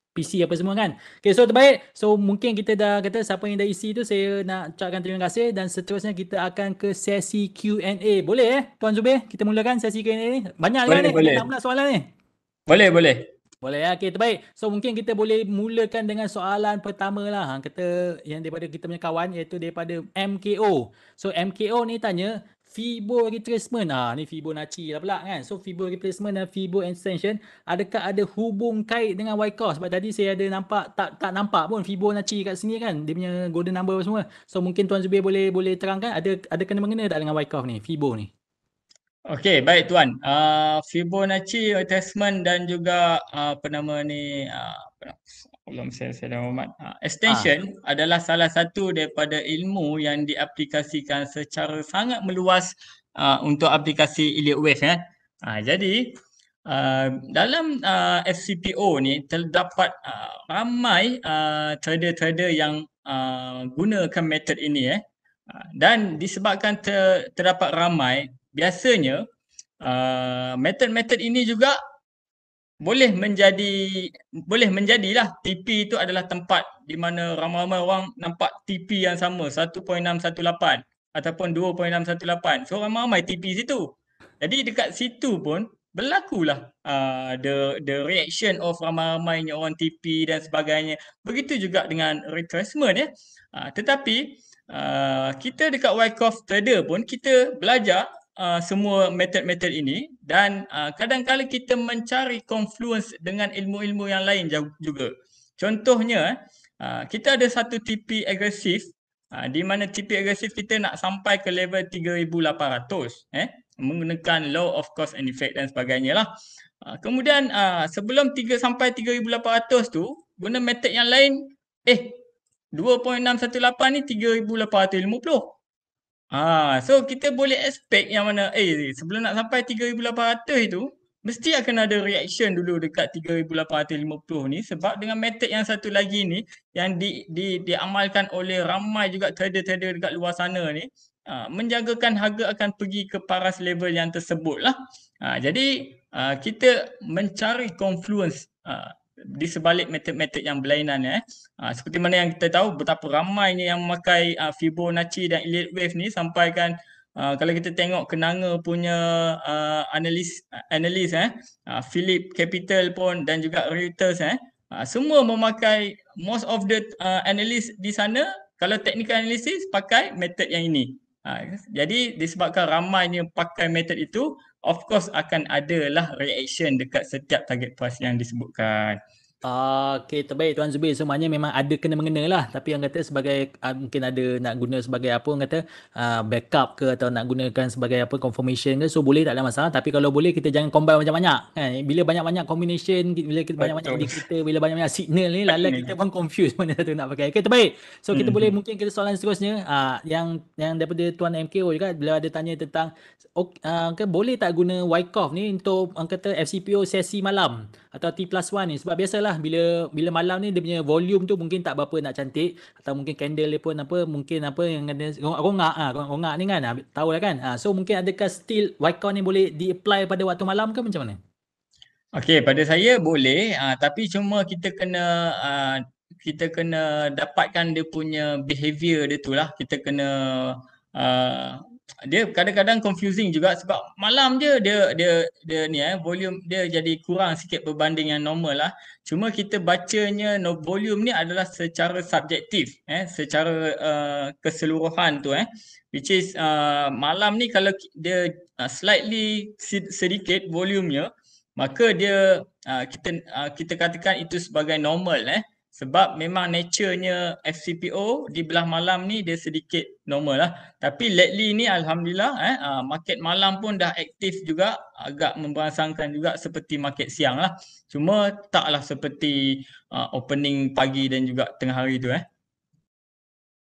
PC apa semua kan. Okay, so terbaik. So mungkin kita dah kata siapa yang dah isi tu, saya nak ucapkan terima kasih dan seterusnya kita akan ke sesi Q&A. Boleh Tuan Zubir, kita mulakan sesi Q&A ni? Banyak lah ni, Boleh. ada 16 soalan ni. Boleh. Boleh ya, okay, terbaik. So mungkin kita boleh mulakan dengan soalan pertama lah. Kata yang daripada kita punya kawan, iaitu daripada MKO. So MKO ni tanya, Fibo retracement, ni Fibonacci lah pula kan. So Fibo retracement dan Fibo extension, adakah ada hubung kait dengan Wyckoff? Sebab tadi saya ada nampak, tak nampak pun Fibonacci kat sini kan, dia punya golden number semua. So mungkin Tuan Zubir boleh terangkan, ada kena-mengena tak dengan Wyckoff ni, Fibo ni? Okey, baik tuan. Fibonacci retracement dan juga belum saya hormat. Extension adalah salah satu daripada ilmu yang diaplikasikan secara sangat meluas untuk aplikasi Elliott Wave. Jadi dalam FCPO ni terdapat ramai trader-trader yang gunakan metod ini dan disebabkan terdapat ramai, biasanya metod-metod ini juga boleh menjadilah TP itu adalah tempat di mana ramai-ramai orang nampak TP yang sama 1.618 ataupun 2.618. So ramai-ramai TP situ. Jadi dekat situ pun berlakulah the reaction of ramai-ramainya orang TP dan sebagainya. Begitu juga dengan retracement tetapi kita dekat Wyckoff Trader pun kita belajar semua metod-metod ini dan kadang-kadang kita mencari confluence dengan ilmu-ilmu yang lain juga. Contohnya kita ada satu TP agresif di mana TP agresif kita nak sampai ke level 3,800 menggunakan law of cause and effect dan sebagainya lah. Kemudian sebelum sampai 3,800 tu guna metod yang lain, 2.618 ni 3,850. So kita boleh expect yang mana sebelum nak sampai 3,800 itu mesti akan ada reaction dulu dekat 3,850 ni, sebab dengan metod yang satu lagi ni yang diamalkan oleh ramai juga trader-trader dekat luar sana ni, menjagakan harga akan pergi ke paras level yang tersebut lah. Jadi kita mencari confluence di sebalik metod-metod yang berlainan seperti mana yang kita tahu betapa ramainya yang memakai Fibonacci dan Elliott Wave ni, sampaikan kalau kita tengok kenanga punya analis Philip Capital pun dan juga Reuters semua memakai, most of the analis di sana kalau technical analysis pakai metod yang ini. Jadi disebabkan ramainya pakai metod itu, of course akan adalah reaction dekat setiap target price yang disebutkan. Okey, terbaik Tuan Zubir. Semuanya memang ada kena-mengena lah. Tapi yang kata sebagai mungkin ada nak guna sebagai apa orang kata backup ke atau nak gunakan sebagai apa confirmation ke. So boleh tak ada masalah. Tapi kalau boleh kita jangan combine banyak-banyak. Kan? Bila banyak-banyak combination, bila kita banyak-banyak Betul. indicator, bila banyak-banyak signal ni lala Ni. kita pun confuse mana satu nak pakai. Okey, terbaik. So kita boleh Mhm. mungkin kita soalan seterusnya yang daripada Tuan MKO juga bila ada tanya tentang boleh tak guna Wyckoff ni untuk orang kata FCPO sesi malam atau T+1 ni sebab biasalah bila malam ni dia punya volume tu mungkin tak berapa nak cantik atau mungkin candle dia pun apa mungkin apa yang ada rongak rongak ni kan tahu lah kan so mungkin adakah still Wyckoff ni boleh di-apply pada waktu malam ke macam mana? Okey, pada saya boleh, tapi cuma kita kena dapatkan dia punya behavior dia tu lah. Kita kena uh, dia kadang-kadang confusing juga sebab malam je dia ni volume dia jadi kurang sikit berbanding yang normal lah. Cuma kita bacanya volume ni adalah secara subjektif secara keseluruhan tu which is malam ni kalau dia slightly sedikit volumenya, maka dia kita katakan itu sebagai normal sebab memang nature-nya FCPO di belah malam ni dia sedikit normal lah. Tapi lately ni alhamdulillah market malam pun dah aktif juga, agak memberangsangkan juga seperti market siang lah. Cuma taklah seperti opening pagi dan juga tengah hari tu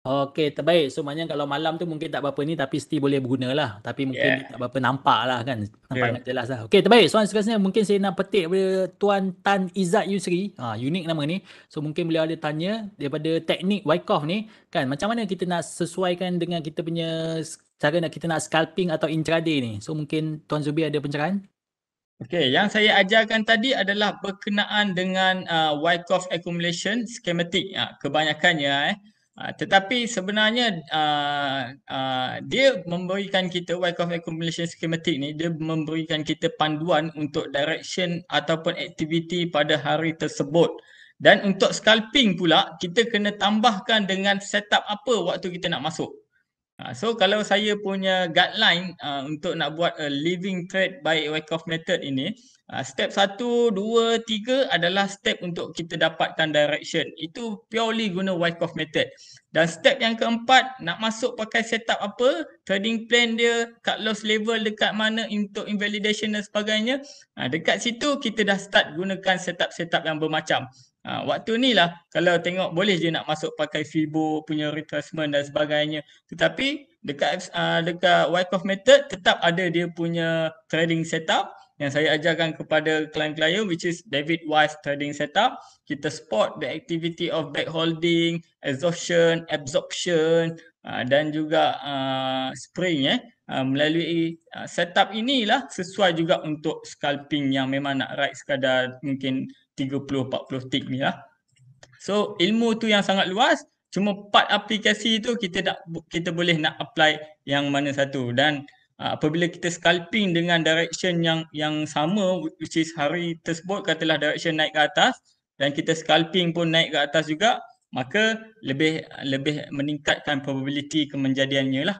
Okey, terbaik. So maknanya kalau malam tu mungkin tak berapa ni tapi still boleh berguna lah. Tapi mungkin dia Yeah. tak berapa nampak lah kan. Nampak Yeah. sangat jelas lah. Okey, terbaik. Soalan seterusnya mungkin saya nak petik daripada Tuan Tan Izzat Yusri. Unik nama ni. So mungkin beliau ada tanya daripada teknik Wyckoff ni. Kan macam mana kita nak sesuaikan dengan kita punya cara nak kita nak scalping atau intraday ni. So mungkin Tuan Zubir ada pencerahan? Okey, yang saya ajarkan tadi adalah berkenaan dengan Wyckoff accumulation schematic kebanyakannya tetapi sebenarnya dia memberikan kita Wyckoff accumulation schematic ni dia memberikan kita panduan untuk direction ataupun aktiviti pada hari tersebut. Dan untuk scalping pula kita kena tambahkan dengan setup apa waktu kita nak masuk. So kalau saya punya guideline untuk nak buat a living trade by Wyckoff method ini, step 1, 2, 3 adalah step untuk kita dapatkan direction. Itu purely guna Wyckoff method. Dan step yang keempat, nak masuk pakai setup apa, trading plan dia, cut loss level dekat mana untuk invalidation dan sebagainya. Dekat situ kita dah start gunakan setup-setup yang bermacam. Waktu ni lah kalau tengok boleh je nak masuk pakai Fibo punya retracement dan sebagainya. Tetapi dekat Wyckoff method tetap ada dia punya trading setup yang saya ajarkan kepada klien-klien which is David Wise trading setup. Kita spot the activity of back holding, exhaustion, absorption dan juga spring melalui setup inilah sesuai juga untuk scalping yang memang nak ride sekadar mungkin 30-40 tick ni lah. So ilmu tu yang sangat luas, cuma part aplikasi tu kita boleh nak apply yang mana satu. Dan apabila kita scalping dengan direction yang sama which is hari tersebut katalah direction naik ke atas dan kita scalping pun naik ke atas juga, maka lebih meningkatkan probability kemenjadiannya lah.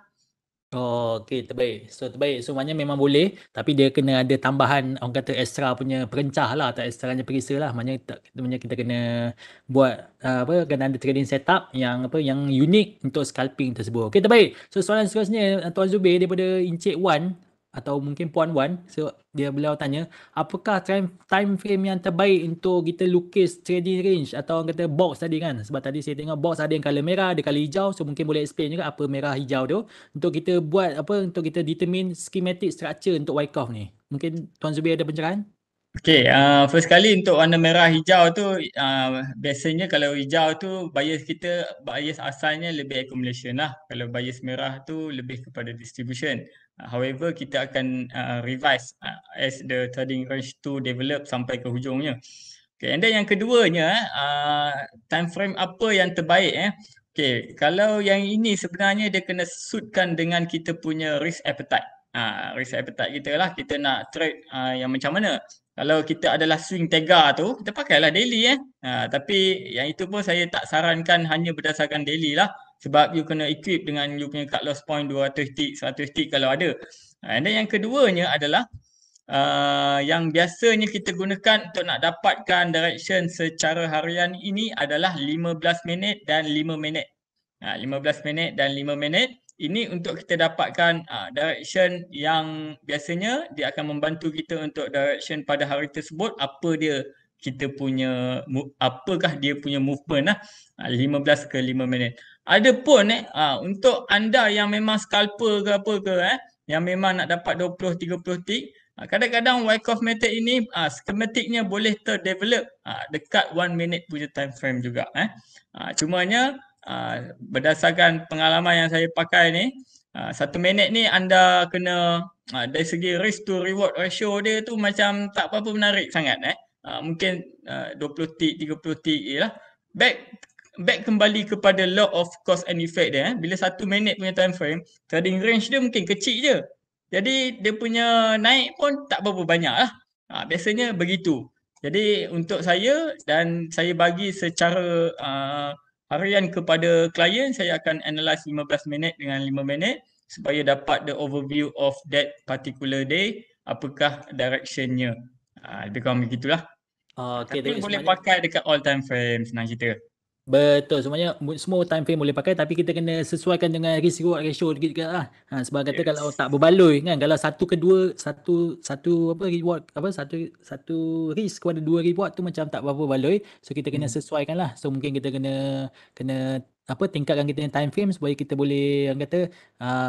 Oh, okey, terbaik. So, terbaik. So, maknanya memang boleh. Tapi dia kena ada tambahan, orang kata extra punya perencah lah. Tak extra perisa lah. Maknanya kita kena buat, kena ada trading setup yang unik untuk scalping tersebut. Okey, terbaik. So, soalan seterusnya, Tuan Zubir daripada Encik Wan atau mungkin Puan Wan. So, beliau tanya, apakah time frame yang terbaik untuk kita lukis trading range atau orang kata box tadi kan? Sebab tadi saya tengok box ada yang color merah, ada color hijau. So, mungkin boleh explain juga apa merah hijau tu untuk kita buat untuk kita determine schematic structure untuk Wyckoff ni. Mungkin Tuan Zubir ada pencerahan? Okey, first kali untuk warna merah hijau tu biasanya kalau hijau tu bias asalnya lebih accumulation lah. Kalau bias merah tu lebih kepada distribution. However, kita akan revise as the trading range tu develop sampai ke hujungnya. Okay, and then yang keduanya time frame apa yang terbaik Okey, kalau yang ini sebenarnya dia kena suitkan dengan kita punya risk appetite. Risk appetite kita lah, kita nak trade yang macam mana. Kalau kita adalah swing tega tu, kita pakailah daily tapi yang itu pun saya tak sarankan hanya berdasarkan daily lah. Sebab you kena equip dengan you punya cut loss point 200 tick, 100 tick kalau ada. And then yang keduanya adalah yang biasanya kita gunakan untuk nak dapatkan direction secara harian ini adalah 15 minit dan 5 minit. 15 minit dan 5 minit. Ini untuk kita dapatkan direction yang biasanya dia akan membantu kita untuk direction pada hari tersebut, apa dia kita punya apakah dia punya movement 15 ke 5 minit. Adapun untuk anda yang memang scalper ke apa ke yang memang nak dapat 20-30 tick, kadang-kadang Wyckoff method ini schematicnya boleh terdevelop dekat 1 minute punya time frame juga. Cumanya berdasarkan pengalaman yang saya pakai ni, 1 minit ni anda kena dari segi risk to reward ratio dia tu macam tak apa-apa menarik sangat. Mungkin 20 tick, 30 tick je lah. Back kembali kepada law of cause and effect dia. Bila 1 minit punya time frame, trading range dia mungkin kecil je. Jadi dia punya naik pun tak berapa banyak lah. Biasanya begitu. Jadi untuk saya dan saya bagi secara harian kepada klien, saya akan analyse 15 minit dengan 5 minit supaya dapat the overview of that particular day, apakah directionnya. Lebih kurang begitulah. Okey, Tapi boleh semuanya pakai dekat all time frame, senang cerita. betul, semuanya semua time frame boleh pakai, tapi kita kena sesuaikan dengan risk reward ratio juga lah. Sebab kata kalau Yes. tak berbaloi kan, kalau satu kedua satu apa reward apa satu risk kepada dua reward tu macam tak berapa baloi. So kita kena sesuaikan lah. So mungkin kita kena tingkatkan kita time frame supaya kita boleh orang kata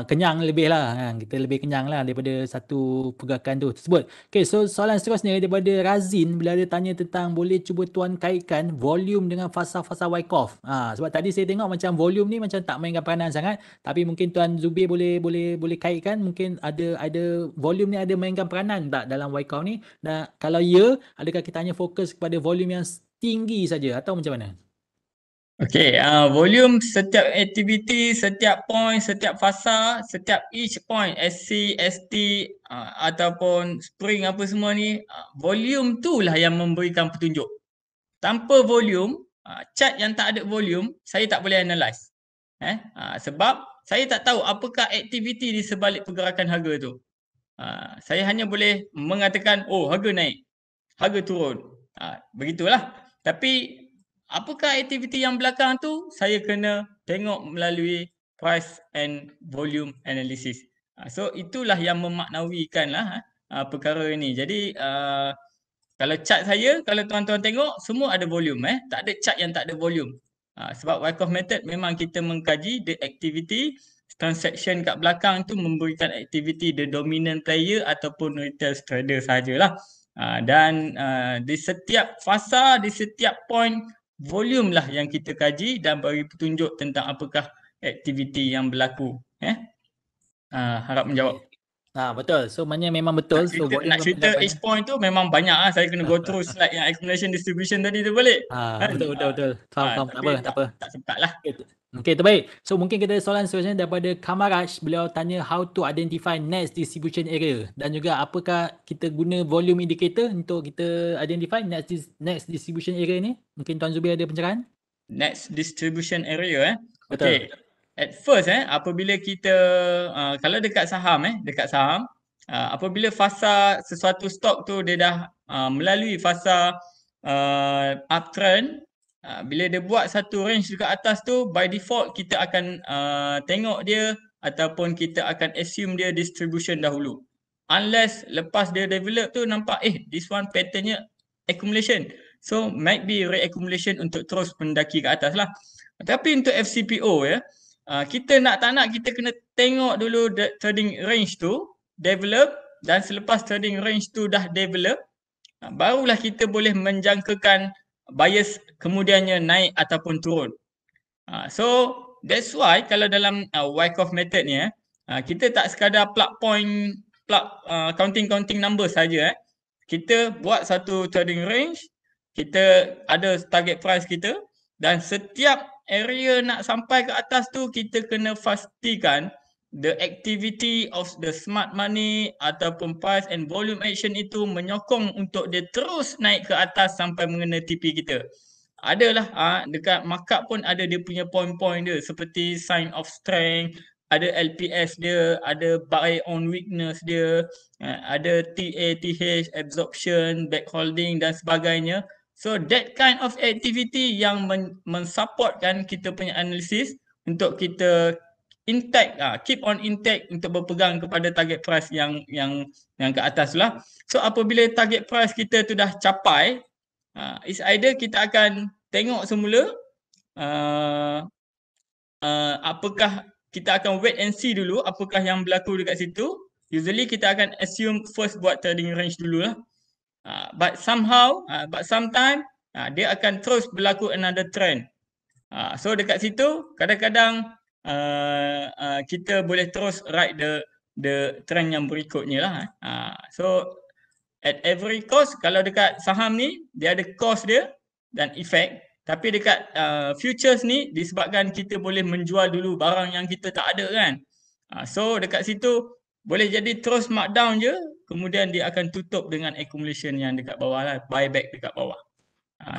kenyang lebih lah. Kita lebih kenyang lah daripada satu pergerakan tu tersebut. Okay, so soalan seterusnya daripada Razin, bila dia tanya tentang boleh cuba tuan kaitkan volume dengan fasa-fasa Wyckoff. Sebab tadi saya tengok macam volume ni macam tak mainkan peranan sangat, tapi mungkin Tuan Zubir boleh kaitkan, mungkin ada volume ni ada mainkan peranan tak dalam Wyckoff ni, dan kalau ya, adakah kita hanya fokus kepada volume yang tinggi saja atau macam mana? Okey, volume setiap aktiviti, setiap point, setiap fasa, setiap each point, SC, ST ataupun spring apa semua ni, volume tu lah yang memberikan petunjuk. Tanpa volume, chart yang tak ada volume, saya tak boleh analyse. Sebab saya tak tahu apakah aktiviti di sebalik pergerakan harga tu. Saya hanya boleh mengatakan, oh harga naik, harga turun. Begitulah. Tapi apakah aktiviti yang belakang tu, saya kena tengok melalui price and volume analysis. So itulah yang memaknawikan lah perkara ini. Jadi kalau chart saya, kalau tuan-tuan tengok, semua ada volume. Tak ada chart yang tak ada volume. Sebab Wyckoff method memang kita mengkaji the activity, transaction kat belakang tu memberikan aktiviti the dominant player ataupun retail trader sahajalah. Dan di setiap fasa, di setiap point, volume lah yang kita kaji dan bagi petunjuk tentang apakah aktiviti yang berlaku. Harap menjawab. Betul. So maknanya memang betul. So volume Nak cerita each point tu memang banyak lah. Saya kena go through slide yang accumulation distribution tadi tu balik. Betul. Faham. Tapi Tak apa. tak sempat lah. Okay, terbaik. So mungkin kita soalan seterusnya daripada Kamaraj. Beliau tanya how to identify next distribution area, dan juga apakah kita guna volume indicator untuk kita identify next distribution area ni. Mungkin Tuan Zubir ada pencerahan? Next distribution area Betul. Okay. At first apabila kita kalau dekat saham apabila fasa sesuatu stok tu dia dah melalui fasa uptrend, bila dia buat satu range dekat atas tu, by default kita akan tengok dia ataupun kita akan assume dia distribution dahulu. Unless lepas dia develop tu nampak this one patternnya accumulation. So might be reaccumulation untuk terus mendaki ke atas lah. Tapi untuk FCPO kita tak nak kita kena tengok dulu trading range tu develop, dan selepas trading range tu dah develop, barulah kita boleh menjangkakan bias kemudiannya naik ataupun turun. So that's why kalau dalam Wyckoff method ni kita tak sekadar plug counting number saja. Kita buat satu trading range, kita ada target price kita, dan setiap area nak sampai ke atas tu kita kena pastikan the activity of the smart money ataupun price and volume action itu menyokong untuk dia terus naik ke atas sampai mengenai TP kita. Adalah dekat markup pun ada dia punya point-point dia, seperti sign of strength, ada LPS dia, ada buy on weakness dia, ada TATH, absorption, backholding dan sebagainya. So that kind of activity yang mensupportkan kita punya analisis untuk kita intact, keep on intact untuk berpegang kepada target price yang ke atas lah. So apabila target price kita tu dah capai, it's either kita akan tengok semula apakah kita akan wait and see dulu apakah yang berlaku dekat situ. Usually kita akan assume first buat trading range dulu lah. But sometime dia akan terus berlaku another trend. So dekat situ kadang-kadang kita boleh terus ride the trend yang berikutnya lah. So at every cost, kalau dekat saham ni dia ada cost dia dan effect. Tapi dekat futures ni disebabkan kita boleh menjual dulu barang yang kita tak ada kan. So dekat situ boleh jadi terus markdown je, kemudian dia akan tutup dengan accumulation yang dekat bawah lah, buyback dekat bawah.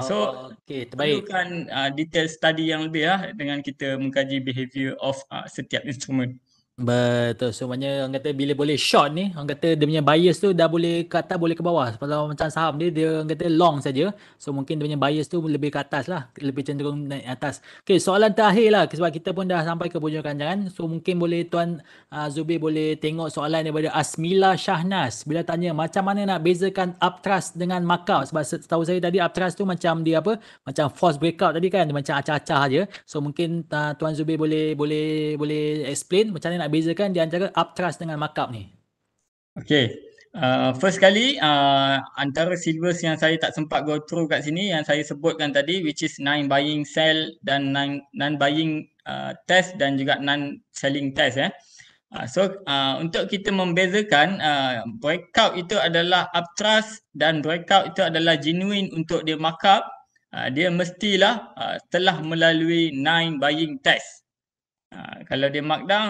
So Okey, terbaik. perlukan detail study yang lebih lah dengan kita mengkaji behavior of setiap instrumen. Betul. So maknanya orang kata bila boleh short ni, orang kata dia punya bias tu dah boleh ke atas boleh ke bawah. Kalau macam saham dia orang kata long saja. So mungkin dia punya bias tu lebih ke atas lah, lebih cenderung naik atas. Okey, soalan terakhir lah sebab kita pun dah sampai ke hujung rancangan. So mungkin boleh Tuan Zubir boleh tengok soalan daripada Asmila Shahnaz. Bila tanya macam mana nak bezakan uptrust dengan markup, sebab setahu saya tadi uptrust tu macam dia apa? Macam false breakout tadi kan, dia macam acah-acah je. So mungkin Tuan Zubir boleh explain macam mana nak bezakan di antara uptrust dengan markup ni. Okay. First kali antara syllabus yang saya tak sempat go through kat sini yang saya sebutkan tadi, which is 9 buying sell dan non buying test dan juga non selling test So untuk kita membezakan breakout itu adalah uptrust dan breakout itu adalah genuine untuk dia markup, dia mestilah telah melalui 9 buying test. Kalau dia markdown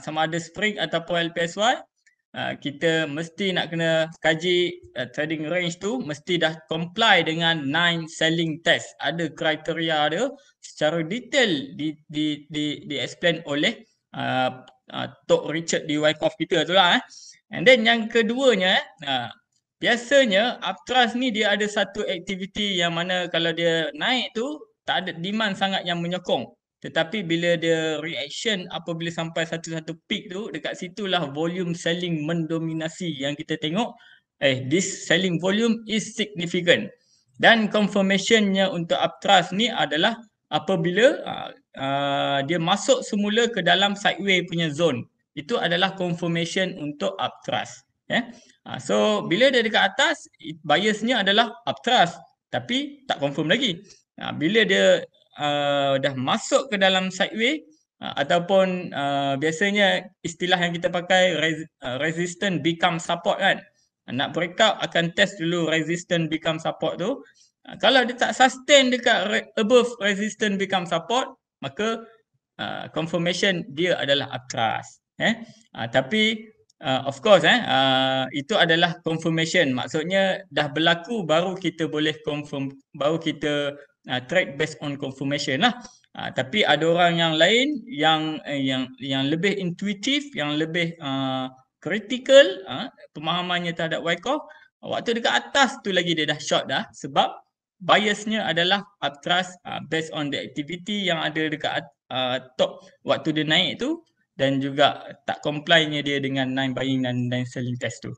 sama ada spring ataupun LPSY, kita mesti nak kena kaji trading range tu mesti dah comply dengan 9 selling test. Ada kriteria dia secara detail di explain oleh Tok Richard di Wyckoff kita tu lah. And then yang keduanya biasanya uptrust ni dia ada satu aktiviti yang mana kalau dia naik tu tak ada demand sangat yang menyokong. Tetapi bila dia reaction apabila sampai satu peak tu, dekat situlah volume selling mendominasi yang kita tengok. This selling volume is significant. Dan confirmationnya untuk uptrust ni adalah apabila dia masuk semula ke dalam sideway punya zone. Itu adalah confirmation untuk uptrust. So bila dia dekat atas, biasnya adalah uptrust. Tapi tak confirm lagi. Bila dia dah masuk ke dalam sideway ataupun biasanya istilah yang kita pakai resistance become support kan. Nak breakout akan test dulu resistance become support tu. Kalau dia tak sustain dekat above resistance become support, maka confirmation dia adalah uptrust. Tapi of course itu adalah confirmation. Maksudnya dah berlaku baru kita boleh confirm, baru kita trade based on confirmation lah. Tapi ada orang yang lain yang lebih intuitif, yang lebih critical pemahamannya terhadap Wyckoff, waktu dekat atas tu lagi dia dah short dah sebab biasnya adalah uptrust based on the activity yang ada dekat top waktu dia naik tu dan juga tak comply-nya dia dengan 9 buying dan 9 selling test tu.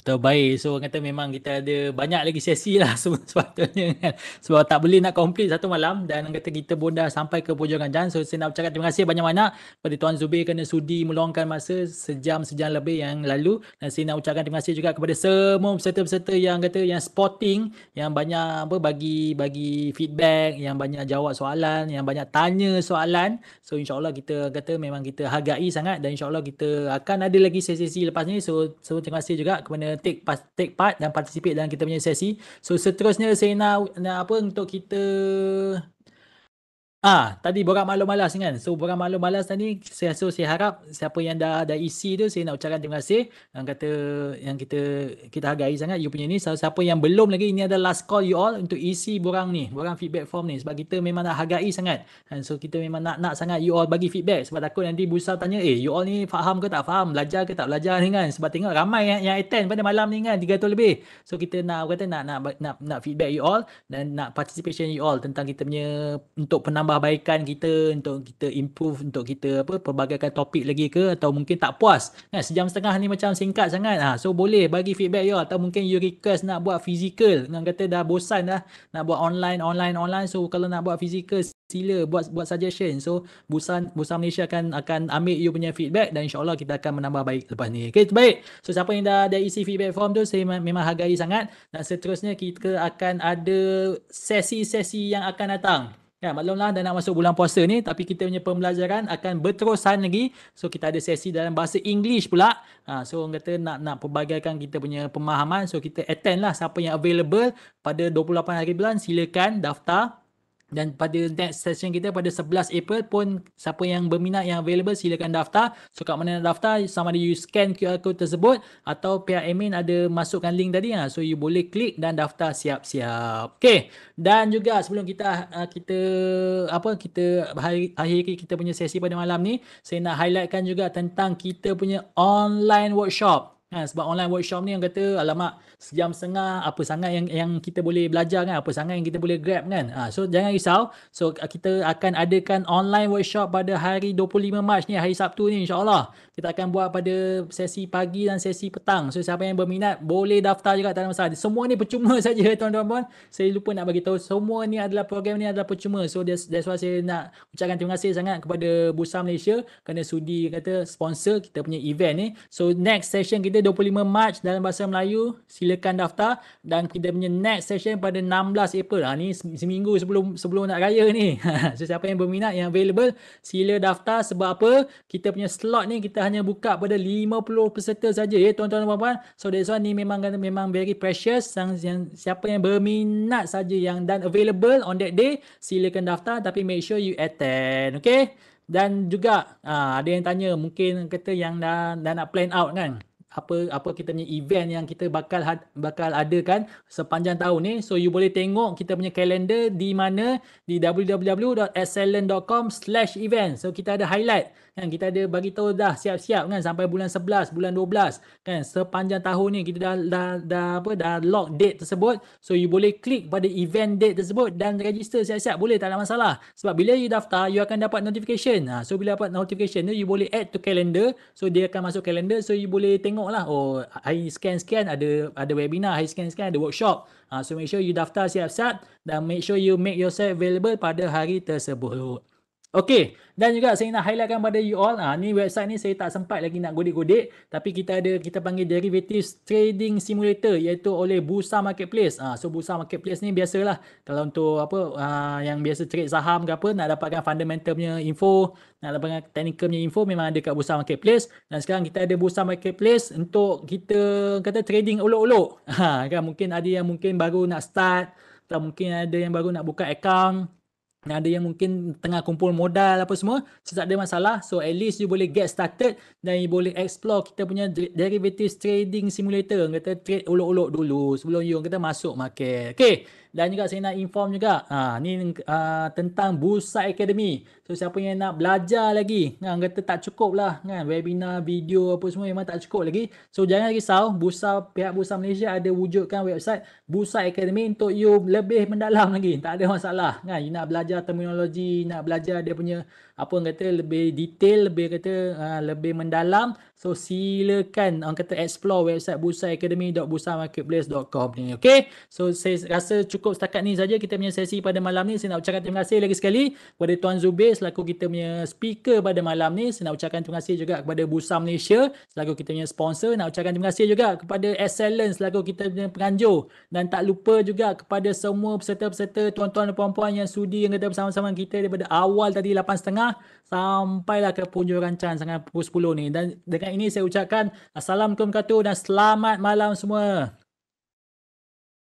Terbaik. So orang kata memang kita ada banyak lagi sesi lah sepatutnya kan. Sebab tak boleh nak complete satu malam dan orang kata kita pun dah sampai ke hujung rancangan. So saya nak ucapkan terima kasih banyak-banyak kepada Tuan Zubir kerana sudi meluangkan masa sejam lebih yang lalu. Dan saya nak ucapkan terima kasih juga kepada semua peserta-peserta yang kata yang sporting, yang banyak bagi feedback, yang banyak jawab soalan, yang banyak tanya soalan. So insya-Allah kita kata memang kita hargai sangat dan insya-Allah kita akan ada lagi sesi-sesi lepas ni. So terima kasih juga kepada take part dan participate dalam kita punya sesi. So seterusnya saya nak apa untuk kita Tadi borak maklum malas kan. So borak maklum malas tadi saya harap siapa yang dah isi tu saya nak ucapkan terima kasih. Yang kata yang kita hargai sangat you punya ni. Siapa yang belum lagi, ini adalah last call you all untuk isi borang feedback form ni, sebab kita memang nak hargai sangat. So kita memang nak sangat you all bagi feedback, sebab takut nanti Busa tanya you all ni faham ke tak faham, belajar ke tak belajar ni kan. Sebab tengok ramai yang attend pada malam ni kan, 300 lebih. So kita nak feedback you all dan nak participation you all tentang kita punya untuk penambahbaikan kita, untuk kita improve, untuk kita perbagaikan topik lagi ke, atau mungkin tak puas kan, sejam setengah ni macam singkat sangat. So boleh bagi feedback you all, atau mungkin you request nak buat physical, dengan kata dah bosan dah nak buat online. So kalau nak buat physical sila buat suggestion. So Busa Malaysia akan ambil you punya feedback dan insyaAllah kita akan menambah baik lepas ni. Okay, baik. So siapa yang dah isi feedback form tu, saya memang hargai sangat. Dan seterusnya kita akan ada sesi-sesi yang akan datang. Ya, maklumlah dah nak masuk bulan puasa ni, tapi kita punya pembelajaran akan berterusan lagi. So kita ada sesi dalam bahasa English pula. So orang kata nak perbagaikan kita punya pemahaman. So kita attend lah, siapa yang available pada 28 hari bulan silakan daftar. Dan pada next session kita pada 11 April pun, siapa yang berminat yang available silakan daftar. So kat mana nak daftar, sama ada you scan QR code tersebut atau pihak admin ada masukkan link tadi. So you boleh klik dan daftar siap-siap. Okay. Dan juga sebelum kita akhiri kita punya sesi pada malam ni, saya nak highlightkan juga tentang kita punya online workshop. Sebab online workshop ni yang kata alamak sejam setengah, apa sangat yang kita boleh belajar kan, apa sangat yang kita boleh grab kan. So jangan risau. So kita akan adakan online workshop pada hari 25 Mac ni, hari Sabtu ni insyaAllah. Kita akan buat pada sesi pagi dan sesi petang. So siapa yang berminat boleh daftar juga, tak ada masalah. Semua ni percuma saja tuan-tuan. Saya lupa nak bagi tahu, semua ni adalah program ni adalah percuma. So that's why saya nak ucapkan terima kasih sangat kepada Busa Malaysia kerana sudi kata sponsor kita punya event ni. So next session kita 25 Mac dalam bahasa Melayu, silakan daftar. Dan kita punya next session pada 16 April. Ni seminggu sebelum nak raya ni. So siapa yang berminat, yang available, sila daftar. Sebab apa? Kita punya slot ni kita hanya buka pada 50 peserta saja tuan-tuan dan puan-puan. So that's why ni memang very precious. Yang siapa yang berminat saja yang dan available on that day, silakan daftar, tapi make sure you attend. Okay? Dan juga ada yang tanya, mungkin kata yang dah nak plan out kan, apa kita punya event yang kita bakal adakan sepanjang tahun ni. So you boleh tengok kita punya kalender di mana, di www.excellent.com/event. So kita ada highlight kan, kita ada bagi tahu dah siap-siap kan sampai bulan 11, bulan 12 kan, sepanjang tahun ni kita dah lock date tersebut. So you boleh klik pada event date tersebut dan register siap-siap, boleh, tak ada masalah. Sebab bila you daftar, you akan dapat notification. So bila dapat notification tu, you boleh add to calendar. So dia akan masuk calendar. So you boleh tengok lah, oh hari sekian ada webinar, hari sekian ada workshop. So make sure you daftar siap-siap dan make sure you make yourself available pada hari tersebut. Okay, dan juga saya nak highlightkan pada you all, ni website ni saya tak sempat lagi nak godek-godek, tapi kita panggil Derivatives Trading Simulator, iaitu oleh Bursa Marketplace. So Bursa Marketplace ni biasalah, kalau untuk yang biasa trade saham ke apa, nak dapatkan fundamental punya info, nak dapatkan technical punya info, memang ada kat Bursa Marketplace. Dan sekarang kita ada Bursa Marketplace untuk kita kata trading olok-olok. Kan mungkin ada yang baru nak start, atau mungkin ada yang baru nak buka account, ada yang mungkin tengah kumpul modal apa semua. So tak ada masalah. So at least you boleh get started dan you boleh explore kita punya derivatives trading simulator. Kata trade olok-olok dulu sebelum you kata masuk market. Okay. Dan juga saya nak inform juga ni tentang Bursa Academy. So siapa yang nak belajar lagi kan, kata tak cukup lah kan, webinar, video apa semua memang tak cukup lagi. So jangan risau, pihak Bursa Malaysia ada wujudkan website Bursa Academy untuk you lebih mendalam lagi. Tak ada masalah kan. You nak belajar terminologi, nak belajar dia punya apa orang kata lebih detail, lebih mendalam. So silakan orang kata explore website bursaacademy.bursamarketplace.com ni. Okay. So saya rasa cukup setakat ni saja kita punya sesi pada malam ni. Saya nak ucapkan terima kasih lagi sekali kepada Tuan Zubir selaku kita punya speaker pada malam ni. Saya nak ucapkan terima kasih juga kepada Bursa Malaysia selaku kita punya sponsor. Nak ucapkan terima kasih juga kepada Excellent selaku kita punya penganjur. Dan tak lupa juga kepada semua peserta-peserta, tuan-tuan dan puan-puan yang sudi yang kata bersama-sama kita daripada awal tadi 8.30 sampailah ke penghujung rancangan sampai pukul 10 ni. Dan dengan ini saya ucapkan Assalamualaikum warahmatullahi wabarakatuh dan selamat malam semua.